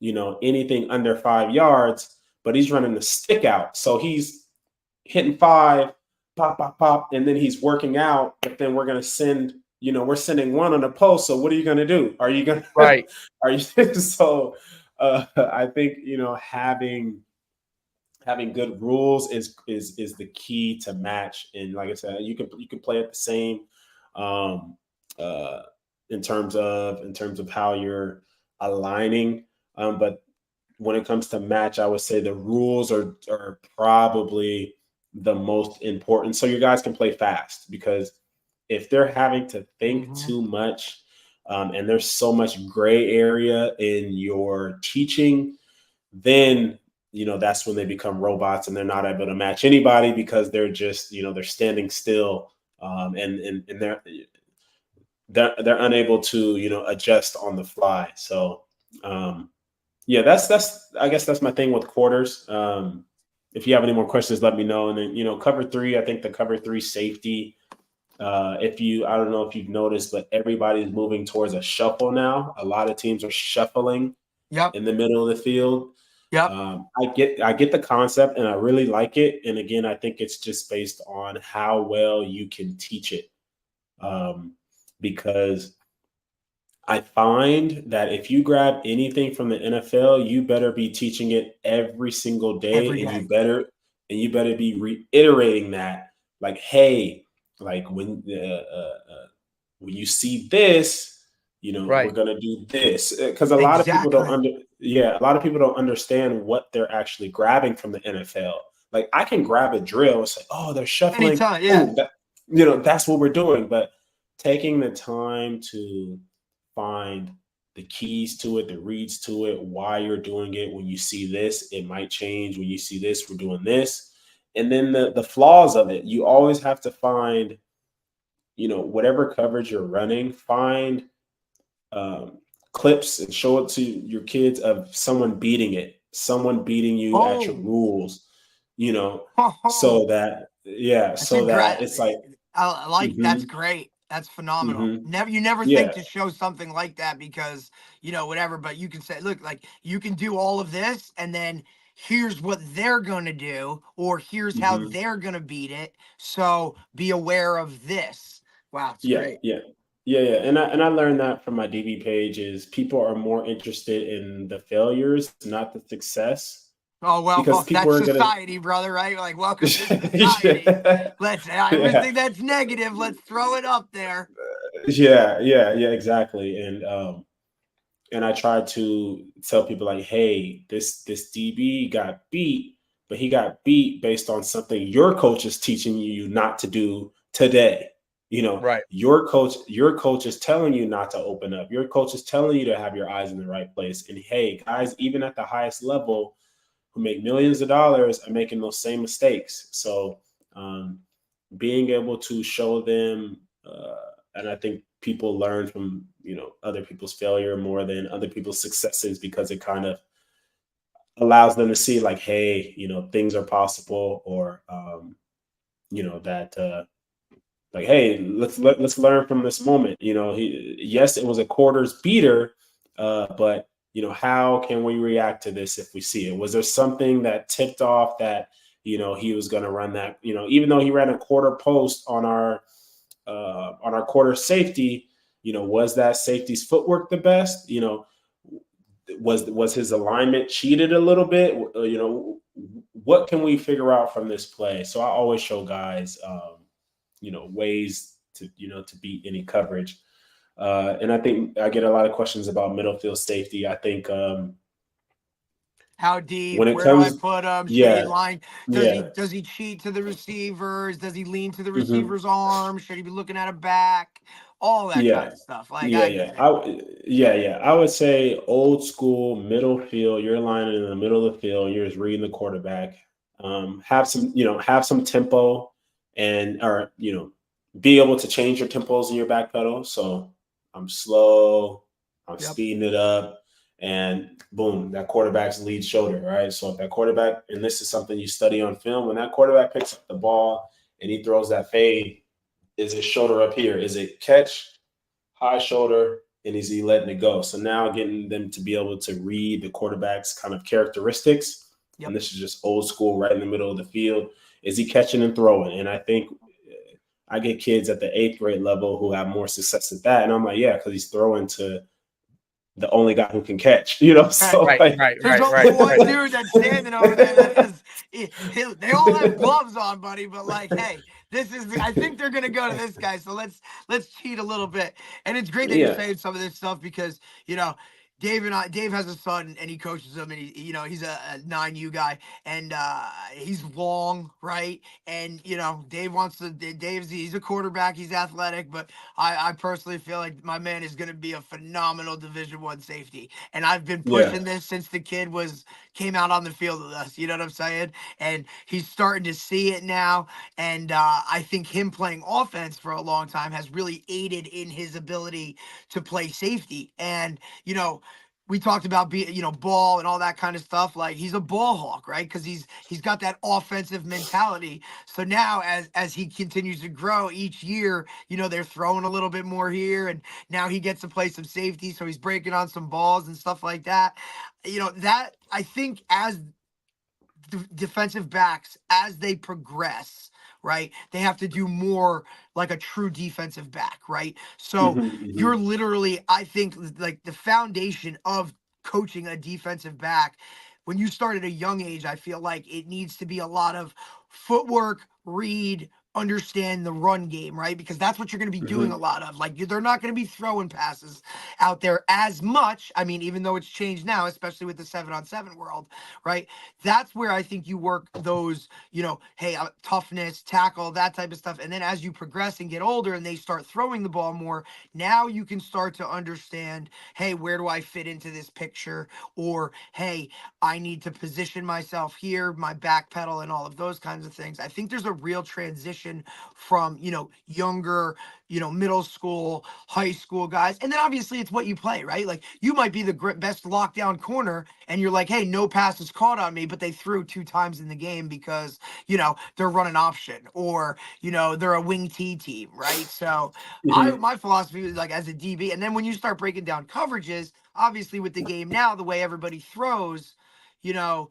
anything under 5 yards, but he's running the stick out. So he's hitting 5, pop, pop, pop, and then he's working out, but then we're we're sending 1 on the post. So what are you gonna do? Are you gonna Right. are you so I think having good rules is the key to match. And like I said, you can play it the same um, uh, in terms of how you're aligning. But when it comes to match, I would say the rules are probably the most important. So your guys can play fast because if they're having to think Mhm. too much, and there's so much gray area in your teaching, then that's when they become robots and they're not able to match anybody because they're just they're standing still, and they're unable to adjust on the fly. So yeah, that's I guess that's my thing with quarters. If you have any more questions, let me know. And then cover 3, I think the cover 3 safety. I don't know if you've noticed, but everybody's moving towards a shuffle now. A lot of teams are shuffling Yep. in the middle of the field. Yep. I get the concept and I really like it. And again, I think it's just based on how well you can teach it. Because I find that if you grab anything from the NFL, you better be teaching it every single day, every and day. you better be reiterating that, like, hey, like when you see this, we're Right. gonna do this, because a lot of people don't Exactly. yeah, a lot of people don't understand what they're actually grabbing from the NFL. Like, I can grab a drill and say, oh, they're shuffling. Anytime. Yeah. Oh, that's what we're doing. But taking the time to find the keys to it, the reads to it, why you're doing it. When you see this, it might change. When you see this, we're doing this. And then the flaws of it, you always have to find, whatever coverage you're running, find um, clips and show it to your kids of someone beating you at your Oh, rules, oh, so that, yeah, that's a so great. that it's like, I like that's hmm great. That's phenomenal. hmm You never think yeah, to show something like that because whatever, but you can say, look, like you can do all of this, and then here's what they're gonna do, or here's how hmm they're gonna beat it. So be aware of this. Wow, it's yeah, great. yeah, yeah. And I learned that from my DB page is people are more interested in the failures, not the success, Oh well, because people that's are gonna society, brother. Right? Like, welcome to society. yeah, Let's yeah, everything that's negative. Let's throw it up there. yeah, exactly. And I try to tell people, like, hey, this DB got beat, but he got beat based on something your coach is teaching you not to do today. Right. Your coach is telling you not to open up. Your coach is telling you to have your eyes in the right place. And hey, guys, even at the highest level, who make millions of dollars, are making those same mistakes. So um, being able to show them, and I think people learn from other people's failure more than other people's successes, because it kind of allows them to see, like, hey, things are possible, or that like, hey, let's learn from this moment. Yes, it was a quarters beater, but how can we react to this if we see it? Was there something that tipped off that he was going to run that? Even though he ran a quarter post on our quarter safety, was that safety's footwork the best? Was his alignment cheated a little bit? What can we figure out from this play? So I always show guys, ways to beat any coverage. And I think I get a lot of questions about middle field safety. I think How deep? when it Where do I comes, put him? Should he yeah, line? yeah, Does he cheat to the receivers? Does he lean to the hmm receiver's arm? Should he be looking at a back? All that kind yeah, of stuff. Like yeah, I yeah. get it. Yeah. I would say old school middle field. You're lining in the middle of the field. You're just reading the quarterback. Have some tempo, and or be able to change your tempos in your back pedal. So I'm slow, I'm Yep. speeding it up, and boom, that quarterback's lead shoulder, right? So if that quarterback, and this is something you study on film, when that quarterback picks up the ball and he throws that fade, is his shoulder up here? Is it catch, high shoulder, and is he letting it go? So now getting them to be able to read the quarterback's kind of characteristics, and Yep. this is just old school, right in the middle of the field. Is he catching and throwing? And I think I get kids at the 8th grade level who have more success at that, and I'm like, yeah, because he's throwing to the only guy who can catch. Right. So Right. like, Right. There's Right. only Right. one Right. dude that's standing over there that has. They all have gloves on, buddy. But like, hey, this is. I think they're gonna go to this guy. So let's cheat a little bit. And it's great that you're yeah, saying some of this stuff because Dave has a son and he coaches him and he's a 9U guy and he's long, right? And Dave wants to. He's a quarterback. He's athletic, but I personally feel like my man is going to be a phenomenal Division 1 safety. And I've been yeah, pushing this since the kid came out on the field with us. You know what I'm saying? And he's starting to see it now. And I think him playing offense for a long time has really aided in his ability to play safety. And we talked about ball and all that kind of stuff. Like he's a ball hawk, right? Because he's got that offensive mentality. So now as he continues to grow each year, they're throwing a little bit more here, and now he gets to play some safety, so he's breaking on some balls and stuff like that. That I think as defensive backs as they progress, right? They have to do more like a true defensive back, right? So Hmm. you're Hmm. literally, I think, like the foundation of coaching a defensive back. When you start at a young age, I feel like it needs to be a lot of footwork, read, understand the run game, right? Because that's what you're going to be doing a Hmm. lot of. Like they're not going to be throwing passes out there as much. I mean, even though it's changed now, especially with the 7-on-7 world, right? That's where I think you work those, hey, toughness, tackle, that type of stuff. And then as you progress and get older and they start throwing the ball more, now you can start to understand, hey, where do I fit into this picture? Or, hey, I need to position myself here, my back pedal, and all of those kinds of things. I think there's a real transition from, younger, middle school, high school guys. And then obviously it's what you play, right? Like you might be the best lockdown corner and you're like, hey, no pass is caught on me, but they threw 2 times in the game because, they're running option or, they're a wing T team, right? So Hmm. my philosophy is like as a DB. And then when you start breaking down coverages, obviously with the game now, the way everybody throws, you know,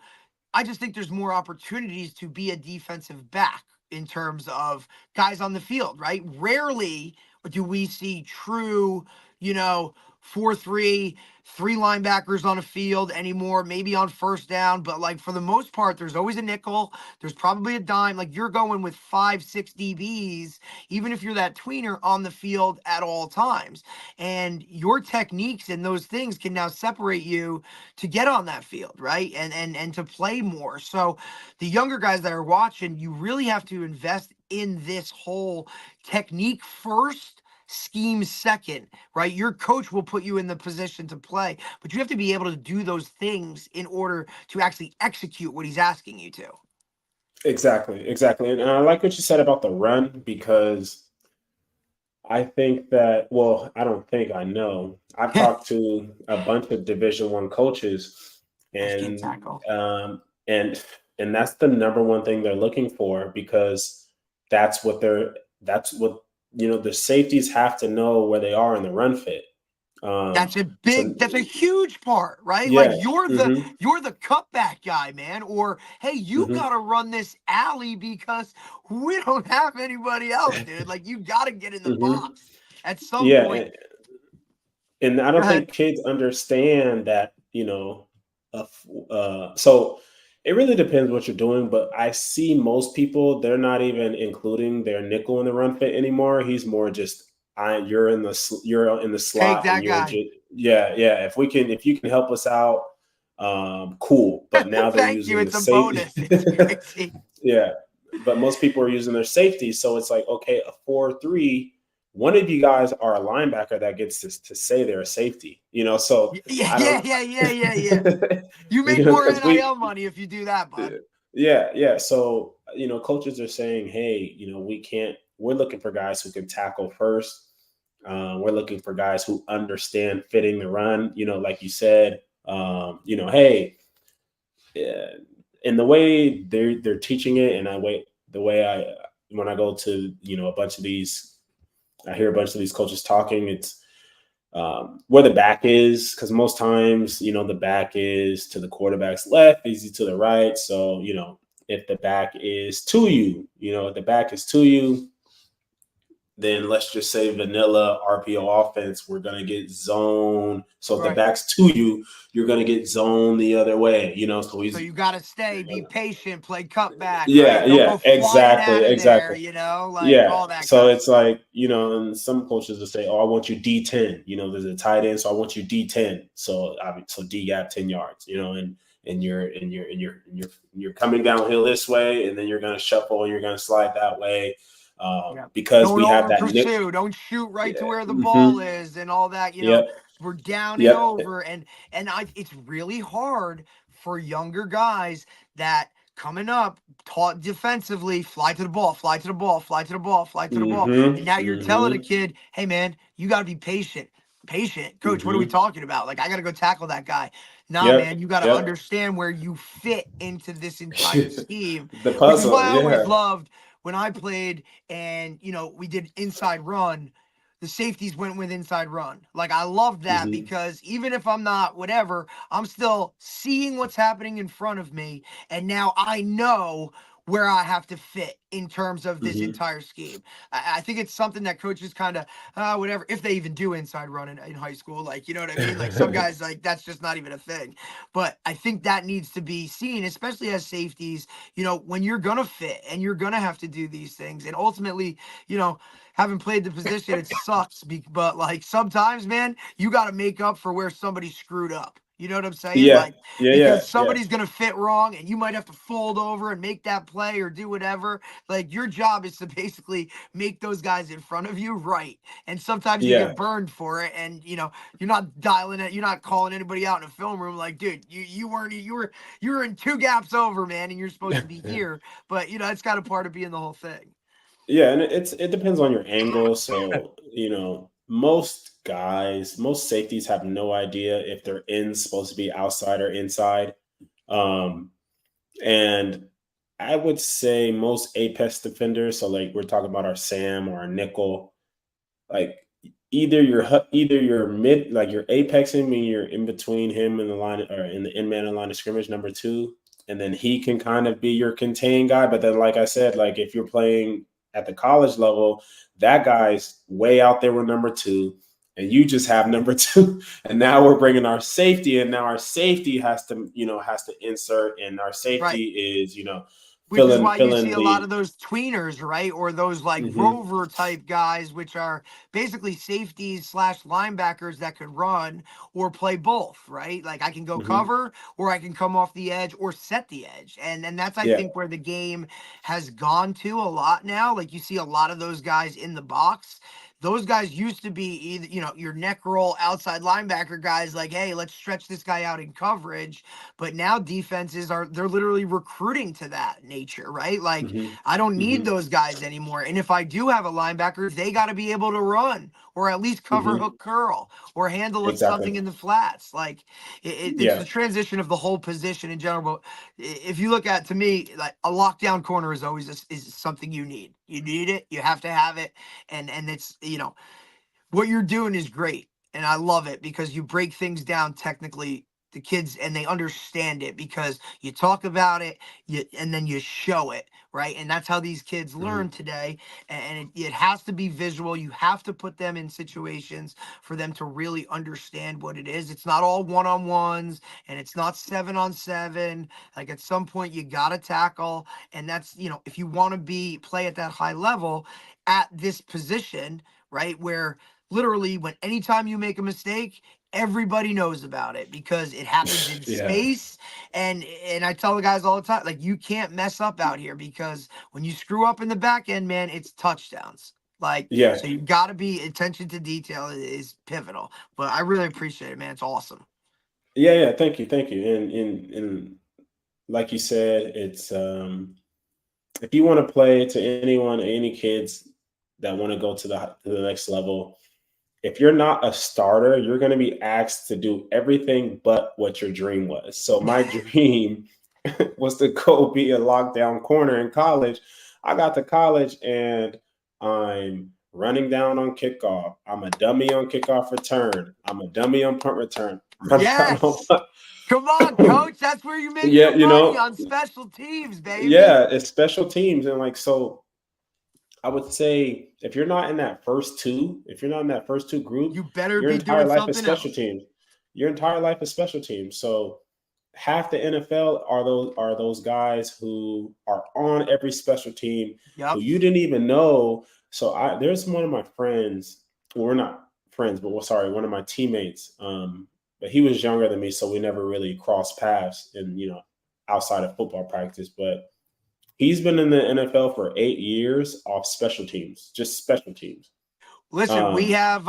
I just think there's more opportunities to be a defensive back in terms of guys on the field, right? Rarely do we see true, you know, 4-3, three linebackers on a field anymore, maybe on first down. But like for the most part, there's always a nickel. There's probably a dime. Like you're going with 5-6 DBs, even if you're that tweener on the field at all times. And your techniques and those things can now separate you to get on that field, right? And to play more. So the younger guys that are watching, you really have to invest in this whole technique first, scheme second, right? Your coach will put you in the position to play, but you have to be able to do those things in order to actually execute what he's asking you to. Exactly, exactly. And I like what you said about the run because I think that, well, I don't think I know. I've talked to a bunch of Division 1 coaches, Guys can't and tackle. um, and and that's the number one thing they're looking for because that's what they're that's what the safeties have to know where they are in the run fit. That's a So that's a huge part, right? Like yeah, you're hmm, the cutback guy, man. Or hey, you hmm, gotta run this alley because we don't have anybody else, dude. Like you gotta get in the hmm, box at some yeah, point. and I Go don't ahead. think kids understand that, so it really depends what you're doing, but I see most people, they're not even including their nickel in the run fit anymore. He's more just, you're in the Take slot and that you're guy. just, yeah. If you can help us out, cool. But now they're Thank you. using the It's a safety. bonus. It's crazy. Yeah. But most people are using their safety. So it's like, okay, a 4-3, one of you guys are a linebacker that gets to say they're a safety, so Yeah, I yeah, don't, yeah, yeah, yeah, yeah. You make more because NIL money if you do that, bud. yeah. So, coaches are saying, hey, we're looking for guys who can tackle first. We're looking for guys who understand fitting the run, like you said, hey, yeah, and the way they're teaching it, and the way when I go to a bunch of these, I hear a bunch of these coaches talking. It's where the back is, because most times the back is to the quarterback's left, easy to the right. So if the back is to you, if the back is to you, then let's just say vanilla RPO offense, we're going to get zone. So if the Right. back's to you, you're going to get zone the other way, so So he's, you gotta stay, be patient, play cutback, right? Don't yeah, go flying exactly, out of there, exactly. like Yeah. all that So kind of it's stuff. like, and some coaches will say, oh, I want you D10, there's a tight end. So I want you D10. So D gap 10 yards, and you're coming downhill this way, and then you're going to shuffle and you're going to slide that way. Yeah. Because Don't we have over that nick. pursue. Don't shoot right Yeah. to where the ball Hmm. is and all that. Yep. We're down and Yep. over. It's really hard for younger guys that coming up taught defensively, fly to the ball, fly to the ball, fly to the ball, fly to the ball. Hmm. And now you're telling a Hmm. kid, hey man, you gotta be patient. Patient. Coach, what are we Hmm. talking about? Like I gotta go tackle that guy. Nah, Yep. man, you gotta Yep. understand where you fit into this entire scheme, The which is why puzzle. I always Yeah. loved when I played and we did inside run, the safeties went with inside run. Like I love that Hmm. because even if I'm not whatever, I'm still seeing what's happening in front of me, and now I know where I have to fit in terms of this Hmm. entire scheme. I think it's something that coaches kind of, whatever, if they even do inside run in high school, like, you know what I mean? Like some guys, like, that's just not even a thing. But I think that needs to be seen, especially as safeties, when you're going to fit and you're going to have to do these things. And ultimately, having played the position, it sucks. But like sometimes, man, you got to make up for where somebody screwed up. You know what I'm saying? Yeah, Like, yeah, yeah, because yeah, somebody's going to fit wrong and you might have to fold over and make that play or do whatever. Like, your job is to basically make those guys in front of you right. And sometimes you yeah, get burned for it. And, you're not dialing it. You're not calling anybody out in a film room like, dude, you weren't, you were in two gaps over, man. And you're supposed to be here. But, it's got a part of being the whole thing. yeah. And it depends on your angle. So most guys, most safeties have no idea if their end's supposed to be outside or inside. Um, and I would say most apex defenders. So like we're talking about our Sam or our nickel, like either you're mid, like you're apexing, meaning you're in between him and the line, or in the end man and line of scrimmage, number two, and then he can kind of be your contain guy. But then, like I said, like if you're playing at the college level, that guy's way out there with number two, and you just have number two. And now we're bringing our safety, and now our safety has to insert, and our Right. safety is Which is filling why you filling see a lot of the. those tweeners, right? Or those like Hmm. rover type guys, which are basically safeties slash linebackers that could run or play both, right? Like I can go Hmm. cover or I can come off the edge or set the edge. And that's I Yeah. think where the game has gone to a lot now. Like you see a lot of those guys in the box. Those guys used to be either, your neck roll outside linebacker guys like, hey, let's stretch this guy out in coverage. But now defenses they're literally recruiting to that nature, right? Like Hmm. I don't need Hmm. those guys anymore. And if I do have a linebacker, they got to be able to run or at least cover Hmm. hook curl or handle Exactly. something in the flats. Like it's Yeah. the transition of the whole position in general. But if you look at, to me, like a lockdown corner is always is something you need. You need it. You have to have it. And it's, what you're doing is great. And I love it because you break things down technically, the kids, and they understand it because you talk about it, and then you show it, right? And that's how these kids learn Mhm. today. And it has to be visual. You have to put them in situations for them to really understand what it is. It's not all one-on-ones and it's not 7-on-7. Like at some point you got to tackle. And that's, if you want to play at that high level at this position, right? Where literally when anytime you make a mistake, everybody knows about it because it happens in Yeah. space. And I tell the guys all the time, like, you can't mess up out here because when you screw up in the back end, man, it's touchdowns. Like, Yeah. so you got to be, attention to detail is pivotal. But I really appreciate it, man. It's awesome. Yeah. Yeah. Thank you. Thank you. And like you said, it's if you want to play, to anyone, any kids that want to go to the next level, if you're not a starter, you're going to be asked to do everything but what your dream was. So my dream was to go be a lockdown corner in college. I got to college and I'm running down on kickoff. I'm a dummy on kickoff return. I'm a dummy on punt return. Run down Yes. on Come on, coach. That's where you make yeah, your money, on special teams, baby. yeah, it's special teams. And like, so I would say if you're not in that first two group, You better your be entire doing life is something special else. teams. Your entire life is special teams. So half the NFL are those guys who are on every special team who Yep. you didn't even know. So there's one of my friends, well, we're not friends, but sorry, one of my teammates. But he was younger than me, so we never really crossed paths in outside of football practice. But he's been in the NFL for 8 years off special teams, just special teams. Listen, we Um, have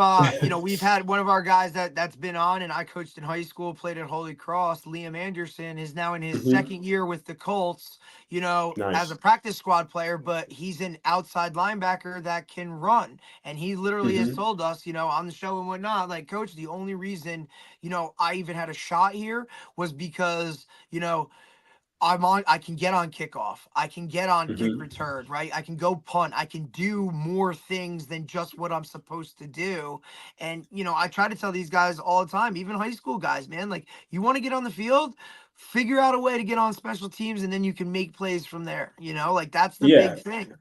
we've had one of our guys that's been on, and I coached in high school, played at Holy Cross. Liam Anderson is now in his mhm, second year with the Colts, as a nice. practice squad player, but he's an outside linebacker that can run. And he literally has Hmm. told us, on the show and whatnot, like, coach, the only reason, I even had a shot here was because, I can get on kickoff. I can get on kick Hmm. return, right? I can go punt. I can do more things than just what I'm supposed to do. And, I try to tell these guys all the time, even high school guys, man, like, you want to get on the field, figure out a way to get on special teams, and then you can make plays from there. Like that's the Yeah, big thing.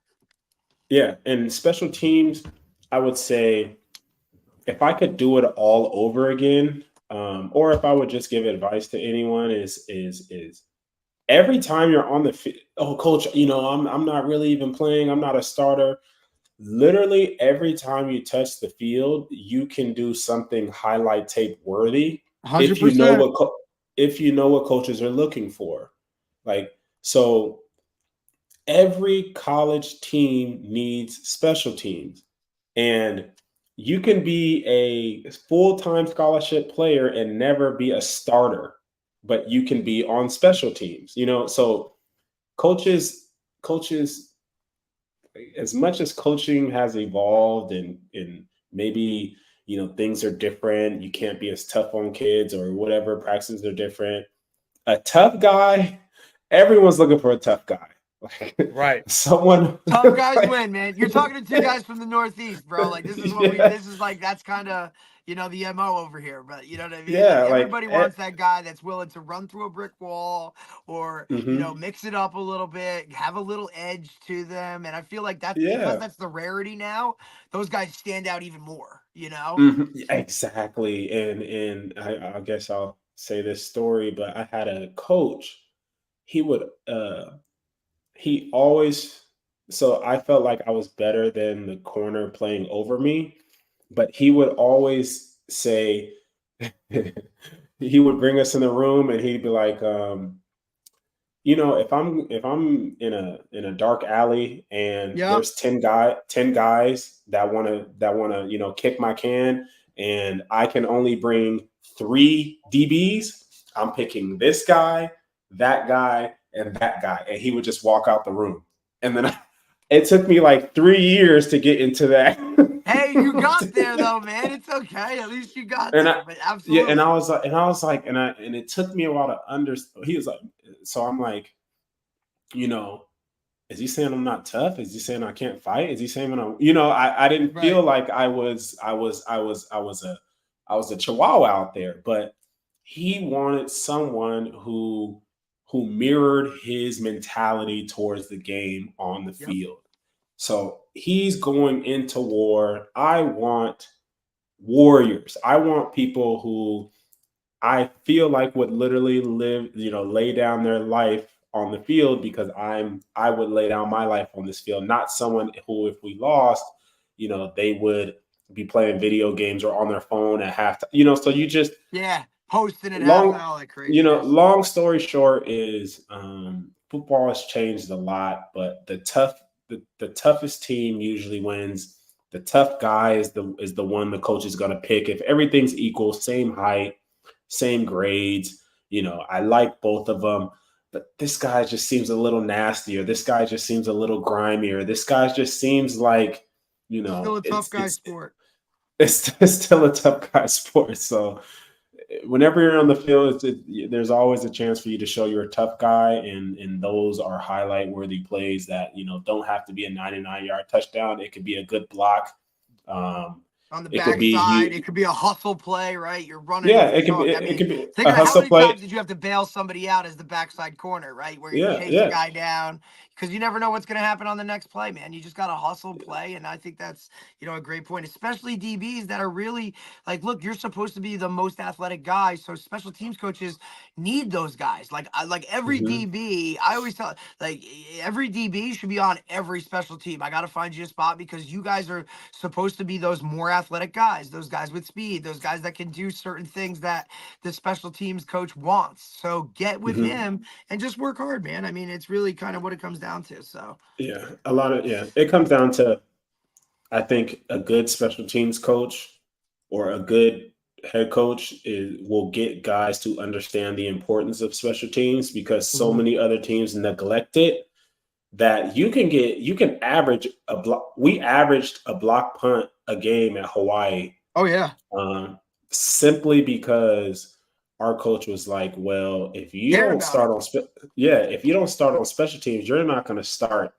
yeah. And special teams, I wowould say, if I could do it all over again, or if I would just give advice to anyone, is every time you're on the field, oh, coach, I'm not really even playing. I'm not a starter. Literally every time you touch the field, you can do something highlight tape worthy if you know 100%. if you know what coaches are looking for. Like, so every college team needs special teams, and you can be a full-time scholarship player and never be a starter, but you can be on special teams. So coaches, as much as coaching has evolved and maybe things are different, you can't be as tough on kids or whatever, practices are different. A tough guy, everyone's looking for a tough guy. Like Right. someone Tough guys like, win, man. You're talking to two guys from the Northeast, bro. Like this is what yeah, this is like, that's kind of, the MO over here. But you know what I mean? Like yeah, like everybody wants that guy that's willing to run through a brick wall or, mhm, mix it up a little bit, have a little edge to them. And I feel like that's because yeah, that's the rarity now. Those guys stand out even more. mhm, exactly. And I guess I'll say this story, but I had a coach. He would he always so I felt like I was better than the corner playing over me, but he would always say he would bring us in the room and he'd be like, if I'm in a dark alley and Yep. there's 10 guys that wanna kick my can, and I can only bring 3 DBs, I'm picking this guy, that guy, and that guy. And he would just walk out the room. And then it took me like 3 years to get into that. Hey, you got there though, man. It's okay. At least you got And there. But yeah, and absolutely. I was like, and it took me a while to understand. He was like, so I'm like, you know, is he saying I'm not tough? Is he saying I can't fight? Is he saying I didn't Right. feel like I was a chihuahua out there, but he wanted someone who mirrored his mentality towards the game on the Yep. field. So he's going into war. I want warriors. I want people who I feel like would literally lay down their life on the field, because I would lay down my life on this field, not someone who, if we lost, they would be playing video games or on their phone at halftime. So you just Yeah. Posting at long, halftime like craziness. long story short is football has changed a lot, but the toughest team usually wins. The tough guy is the one the coach is going to pick. If everything's equal, same height, same grades. I like both of them, but this guy just seems a little nastier. This guy just seems a little grimier. This guy just seems like, Still a tough it's guy it's sport. it's still a tough guy sport. So whenever you're on the field, there's always a chance for you to show you're a tough guy, and those are highlight worthy plays that don't have to be a 99-yard touchdown. It could be a good block. Um, On the it could be you. backside, it could be a hustle play, right? You're running Yeah, with a it could be dog. I it mean, could be think a about how hustle many play. times did you have to bail somebody out as the backside corner, right? Where you Yeah, chase a yeah. guy down because you never know what's going to happen on the next play, man. You just got to hustle play. And I think that's, a great point, especially DBs that are really like, look, you're supposed to be the most athletic guy. So special teams coaches need those guys. Like every Hmm. DB, I always tell, like every DB should be on every special team. I got to find you a spot because you guys are supposed to be those more athletic guys, those guys with speed, those guys that can do certain things that the special teams coach wants. So get with Hmm. him and just work hard, man. I mean, it's really kind of what it comes down to. So Yeah, it comes down to, I think, a good special teams coach or a good head coach will get guys to understand the importance of special teams, because so Mhm. many other teams neglect it, that you can average a block. We averaged a block punt a game at Hawaii, Oh yeah. um, simply because our coach was like, well, if you Cared don't about it. start on if you don't start on special teams, you're not going to start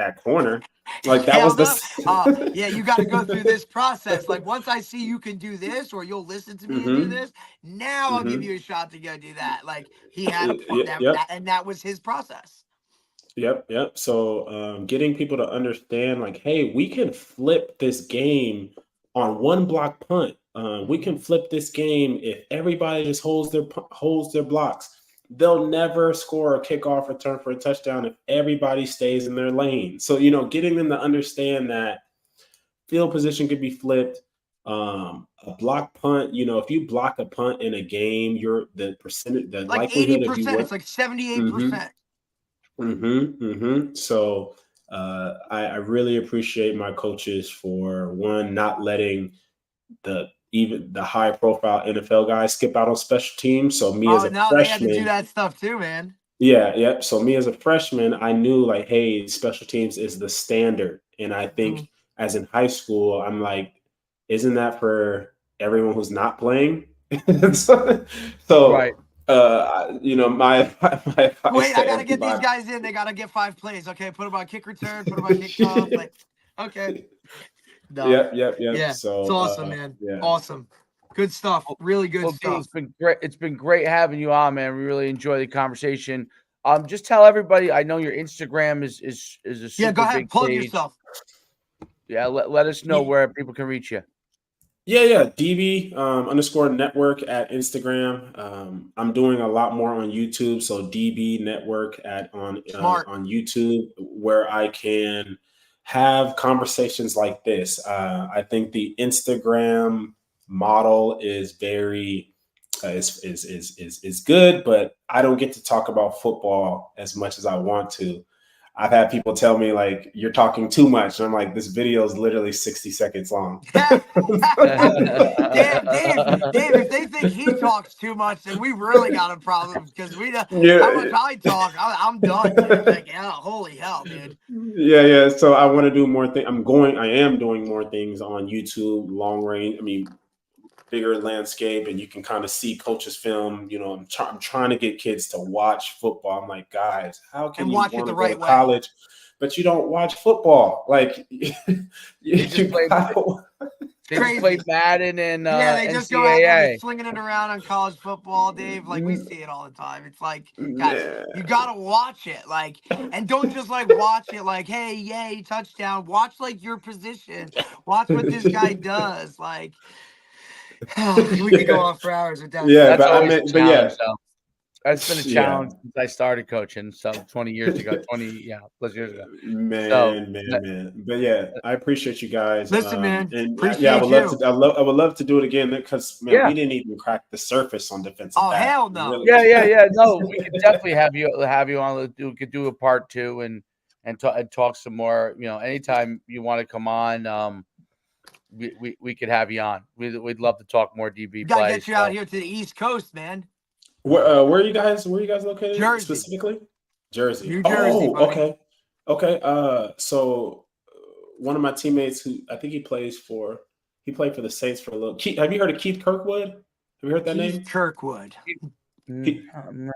at corner. Like that Hell was no. the Yeah, you got to go through this process. Like once I see you can do this, or you'll listen to me and do hmm this, now I'll give hmm you a shot to go do that. Like he had a that, Yep. and that was his process. Yep. So getting people to understand, like, hey, we can flip this game on one block punt. We Mhm. can flip this game if everybody just holds their blocks. They'll never score a kickoff return for a touchdown if everybody stays in their lane. So getting them to understand that field position could be flipped. A block punt, if you block a punt in a game, the Like likelihood of you 80%. win. It's like 78%. Mm-hmm. So I really appreciate my coaches for one, not letting even the high profile NFL guys skip out on special teams. So me as Oh a no, they had to do freshman, that stuff too, man. yeah. So me as a freshman, I knew like, hey, special teams is the standard. And I Mhm. think as in high school, I'm like, isn't that for everyone who's not playing? so, Right. my advice Wait, I to gotta get these everybody. guys in. They gotta get 5 plays. Okay, put them on kick return, put them on kickoff. Like, okay. No. Yep. Yeah, it's So, awesome, man. yeah. Awesome. Good stuff. Really good Well, D, stuff. it's been great. It's been great having you on, man. We really enjoy the conversation. Just tell everybody. I know your Instagram is a Yeah, go super ahead. big Plug page. yourself. Yeah, let us know where people can reach you. Yeah. DB underscore network at Instagram. I'm doing a lot more on YouTube. So DB network Smart. on YouTube, where I can have conversations like this. I think the Instagram model is very is good, but I don't get to talk about football as much as I want to. I've had people tell me like you're talking too much. And I'm like, this video is literally 60 seconds long. Damn, Dave, if they think he talks too much, then we really got a problem because we know how much Yeah. I talk. I'm done, dude. Like, yeah, holy hell, dude. Yeah. So I want to do more things. I am doing more things on YouTube, long range. I mean, bigger landscape, and you can kind of see coaches film. I'm trying to get kids to watch football. I'm like, guys, how can And you watch it want the to go to right way. college, but you don't watch football? Like, They just play. They just play Crazy. Madden and Yeah, they just go out there and they're NCAA. slinging it around on college football, Dave. Like we see it all the time. It's like, guys, Yeah. you gotta watch it. Like, and don't just like watch it like, hey, yay, touchdown. Watch like your position. Watch what this guy does. Like, we could go on for hours with that Yeah, stuff. That's but I always a mean, but challenge, yeah, though. That's been a yeah. challenge since I started coaching some 20 years ago, 20 plus years ago. So Man. But yeah, I appreciate you guys. Listen, man, And yeah, appreciate you. I would love to do it again because man, yeah, we didn't even crack the surface on defensive Oh, back. hell We no. really. yeah. No, we could definitely have you on. We could do a part 2 and talk some more. Anytime you want to come on, we could have you on. We'd love to talk more DB We gotta plays. get you out here to the East Coast, man. Where are you guys? Where are you guys located Jersey. specifically? Jersey. New Jersey, Oh, buddy. okay. So one of my teammates who I think he played for the Saints for a little. Have you heard of Keith Kirkwood? Have you heard that Keith name? Kirkwood. He, No.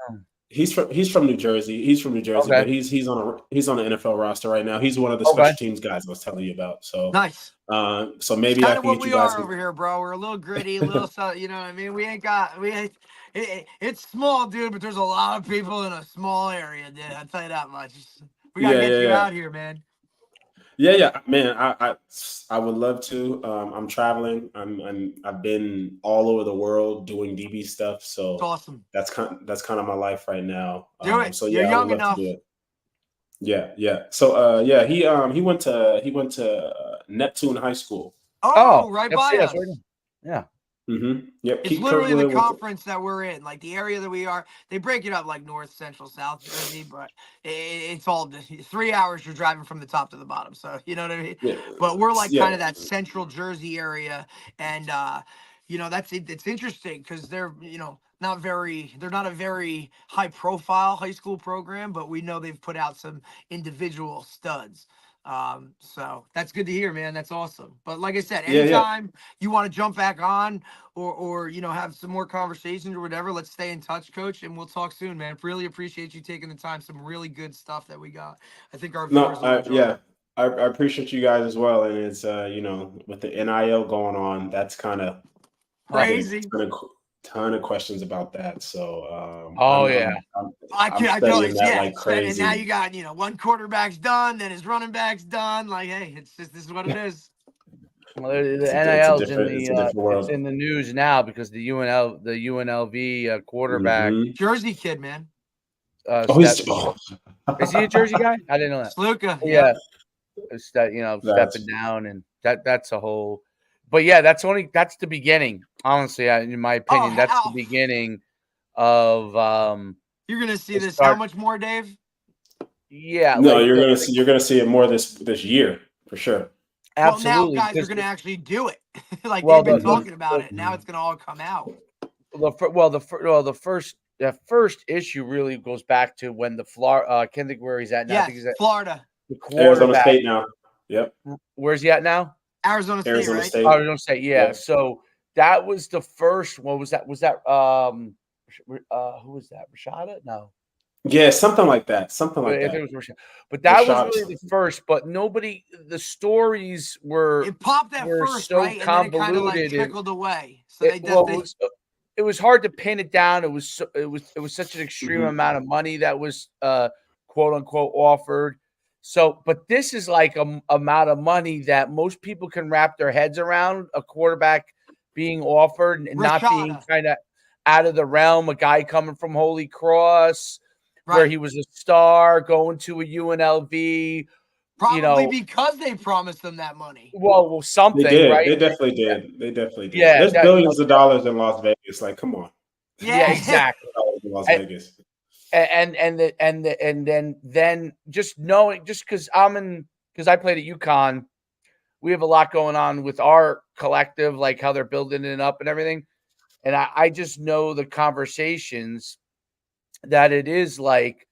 he's from New Jersey. He's from New Jersey, Okay. but he's on the NFL roster right now. He's one of the Okay. special teams guys I was telling you about. So Nice. so maybe Kind I of can what get you we guys. are over here, bro. We're a little gritty, a little, you know what I mean? It's small, dude, but there's a lot of people in a small area, dude. I'll tell you that much. We gotta get you out here, man. Yeah, man. I would love to. I'm traveling. I've been all over the world doing DB stuff. So It's awesome. that's kind of my life right now. Do it. So You're yeah, I would young love enough. to do it. Yeah. So he went to Neptune High School. Oh, right by yes, us. right now. Mm-hmm. Yep. It's Keith literally the Kirkwood conference that we're in, like the area that we are. They break it up like North, Central, South Jersey, but it's all 3 hours you're driving from the top to the bottom. So you know what I mean. Yeah. But we're like Yeah. kind of that Central Jersey area, and that's it. It's interesting because they're they're not a very high profile high school program, but we know they've put out some individual studs. So that's good to hear, man. That's awesome. But like I said, Yeah, yeah. anytime you want to jump back on or have some more conversations or whatever, let's stay in touch, coach, and we'll talk soon, man. Really appreciate you taking the time. Some really good stuff that we got. I think our No, viewers will enjoy it. I appreciate you guys as well. And it's with the NIL going on, that's kind of I get Crazy. a ton of questions about that. So I I'm totally, studying that like And now you crazy. got, one quarterback's done, then his running back's done. Like, hey, it's just, this is what it is. Well, the It's a NIL is in different the it's world. in the news now because the UNLV quarterback Mhm. Jersey kid, man. Oh, is he a Jersey guy? I didn't know that. Sluka. Yeah, Yep. it's that That's stepping down and that's a whole. But yeah, that's the beginning. Honestly, in my opinion, that's the beginning of You're gonna see this. start. How much more, Dave? Yeah, no, like you're gonna see it more this year for sure. absolutely. Well, now guys are gonna actually do it. Like Well, they've been talking about it. Now it's gonna all come out. The first issue really goes back to when the Florida. I can't think where he's at now. I think he's at Florida. the Arizona quarterback. State now. Yep. Where's he at now? Arizona State, right? State. Arizona State. Yeah. Yep. So that was the first. What was that? Was that who was that? Rashada? No. Yeah, something like that. Something like I that. think it was Rashada. But that was Rashad. really the first. But nobody. The stories were. It popped at first, so right? And then it kind of like convoluted. trickled away. So It was hard to pin it down. It was such an extreme amount of money that was quote unquote offered. So, but this is like a amount of money that most people can wrap their heads around. A quarterback being offered and not being kind of out of the realm. A guy coming from Holy Cross, where he was a star, going to a UNLV. Probably because they promised them that money. Well, something, they did. Right? They definitely did. They definitely did. Yeah, there's billions of dollars in Las Vegas. Like, come on. Yeah, exactly. In Las Vegas. And then just knowing, just because I played at UConn, we have a lot going on with our collective, like how they're building it up and everything. And I just know the conversations that it is like,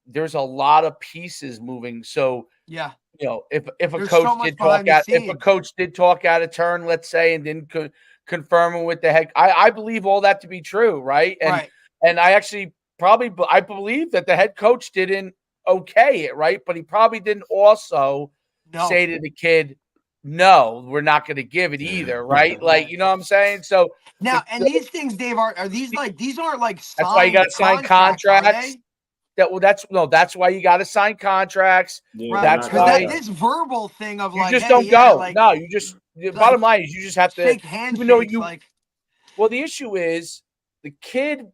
there's a lot of pieces moving. So yeah, if a coach did talk out of turn, let's say, and didn't confirm it with the head, I believe all that to be true, right? And I actually I believe that the head coach didn't okay it, right? But he probably didn't also say to the kid, no, we're not going to give it either, right? Like, you know what I'm saying? So now, these things, Dave, are these like, these aren't like signed, that's why you got to sign contracts. That's why you got to sign contracts. Yeah, that's why this verbal thing of you like, just hey, don't go. No, you just the bottom line is you just have to shake handshakes. Even though well, the issue is the kid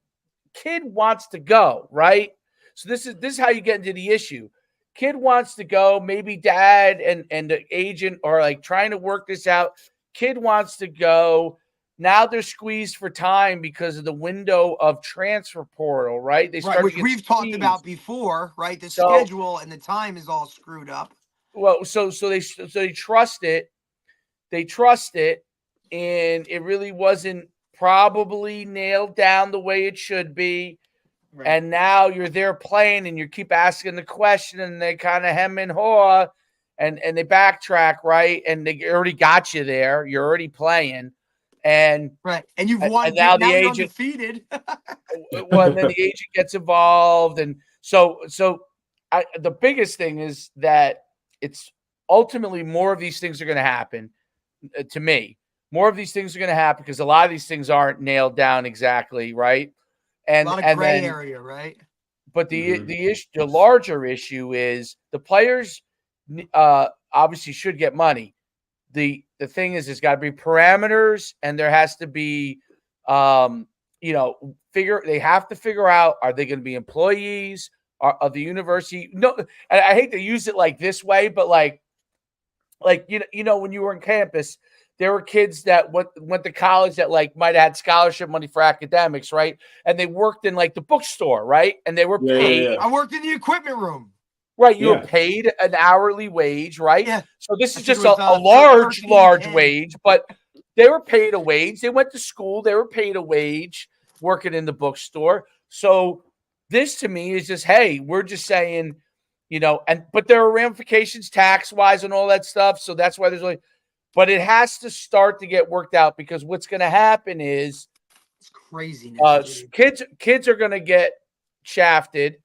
wants to go, right? So this is how you get into the issue. Kid wants to go. Maybe dad and the agent are like trying to work this out. Kid wants to go. Now they're squeezed for time because of the window of transfer portal, right? They start which we've talked about before, right? The schedule and the time is all screwed up. Well, so they trust it. They trust it, and it really wasn't probably nailed down the way it should be. Right. And now you're there playing, and you keep asking the question, and they kind of hem and haw, and they backtrack, right? And they already got you there. You're already playing. And you've won. And now the agent undefeated. Well, and then the agent gets involved, and so the biggest thing is that it's ultimately more of these things are going to happen. To me, more of these things are going to happen because a lot of these things aren't nailed down exactly, right? And a lot of gray area, right? But the larger issue is the players obviously should get money. The thing is, there's got to be parameters, and there has to be, they have to figure out, are they going to be employees of the university? No, I hate to use it like this way, but like when you were on campus, there were kids that went to college that like might have had scholarship money for academics, right? And they worked in like the bookstore, right? And they were paid. Yeah. I worked in the equipment room. Right, you were paid an hourly wage, right? Yeah. So this is just a large wage, but they were paid a wage. They went to school. They were paid a wage working in the bookstore. So this to me is just, hey, we're just saying but there are ramifications tax-wise and all that stuff. So that's why but it has to start to get worked out, because what's going to happen is it's craziness. Kids are going to get shafted,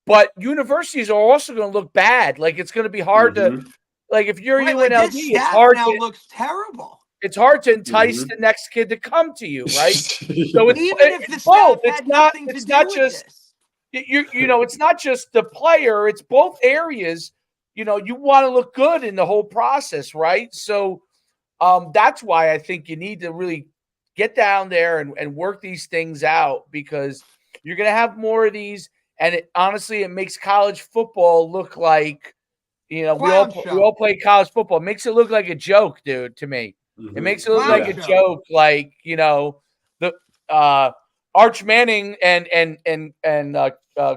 but universities are also going to look bad. Like, it's going to be hard to, like, if you're UNLV, like it's hard now to, looks terrible. It's hard to entice the next kid to come to you, right? So it's both. It's not just it's not just the player, it's both areas. You want to look good in the whole process, right? So that's why I think you need to really get down there and work these things out, because you're going to have more of these. And honestly, it makes college football look like, we all play college football. It makes it look like a joke, dude, to me. It makes it look like a joke, like, the Arch Manning and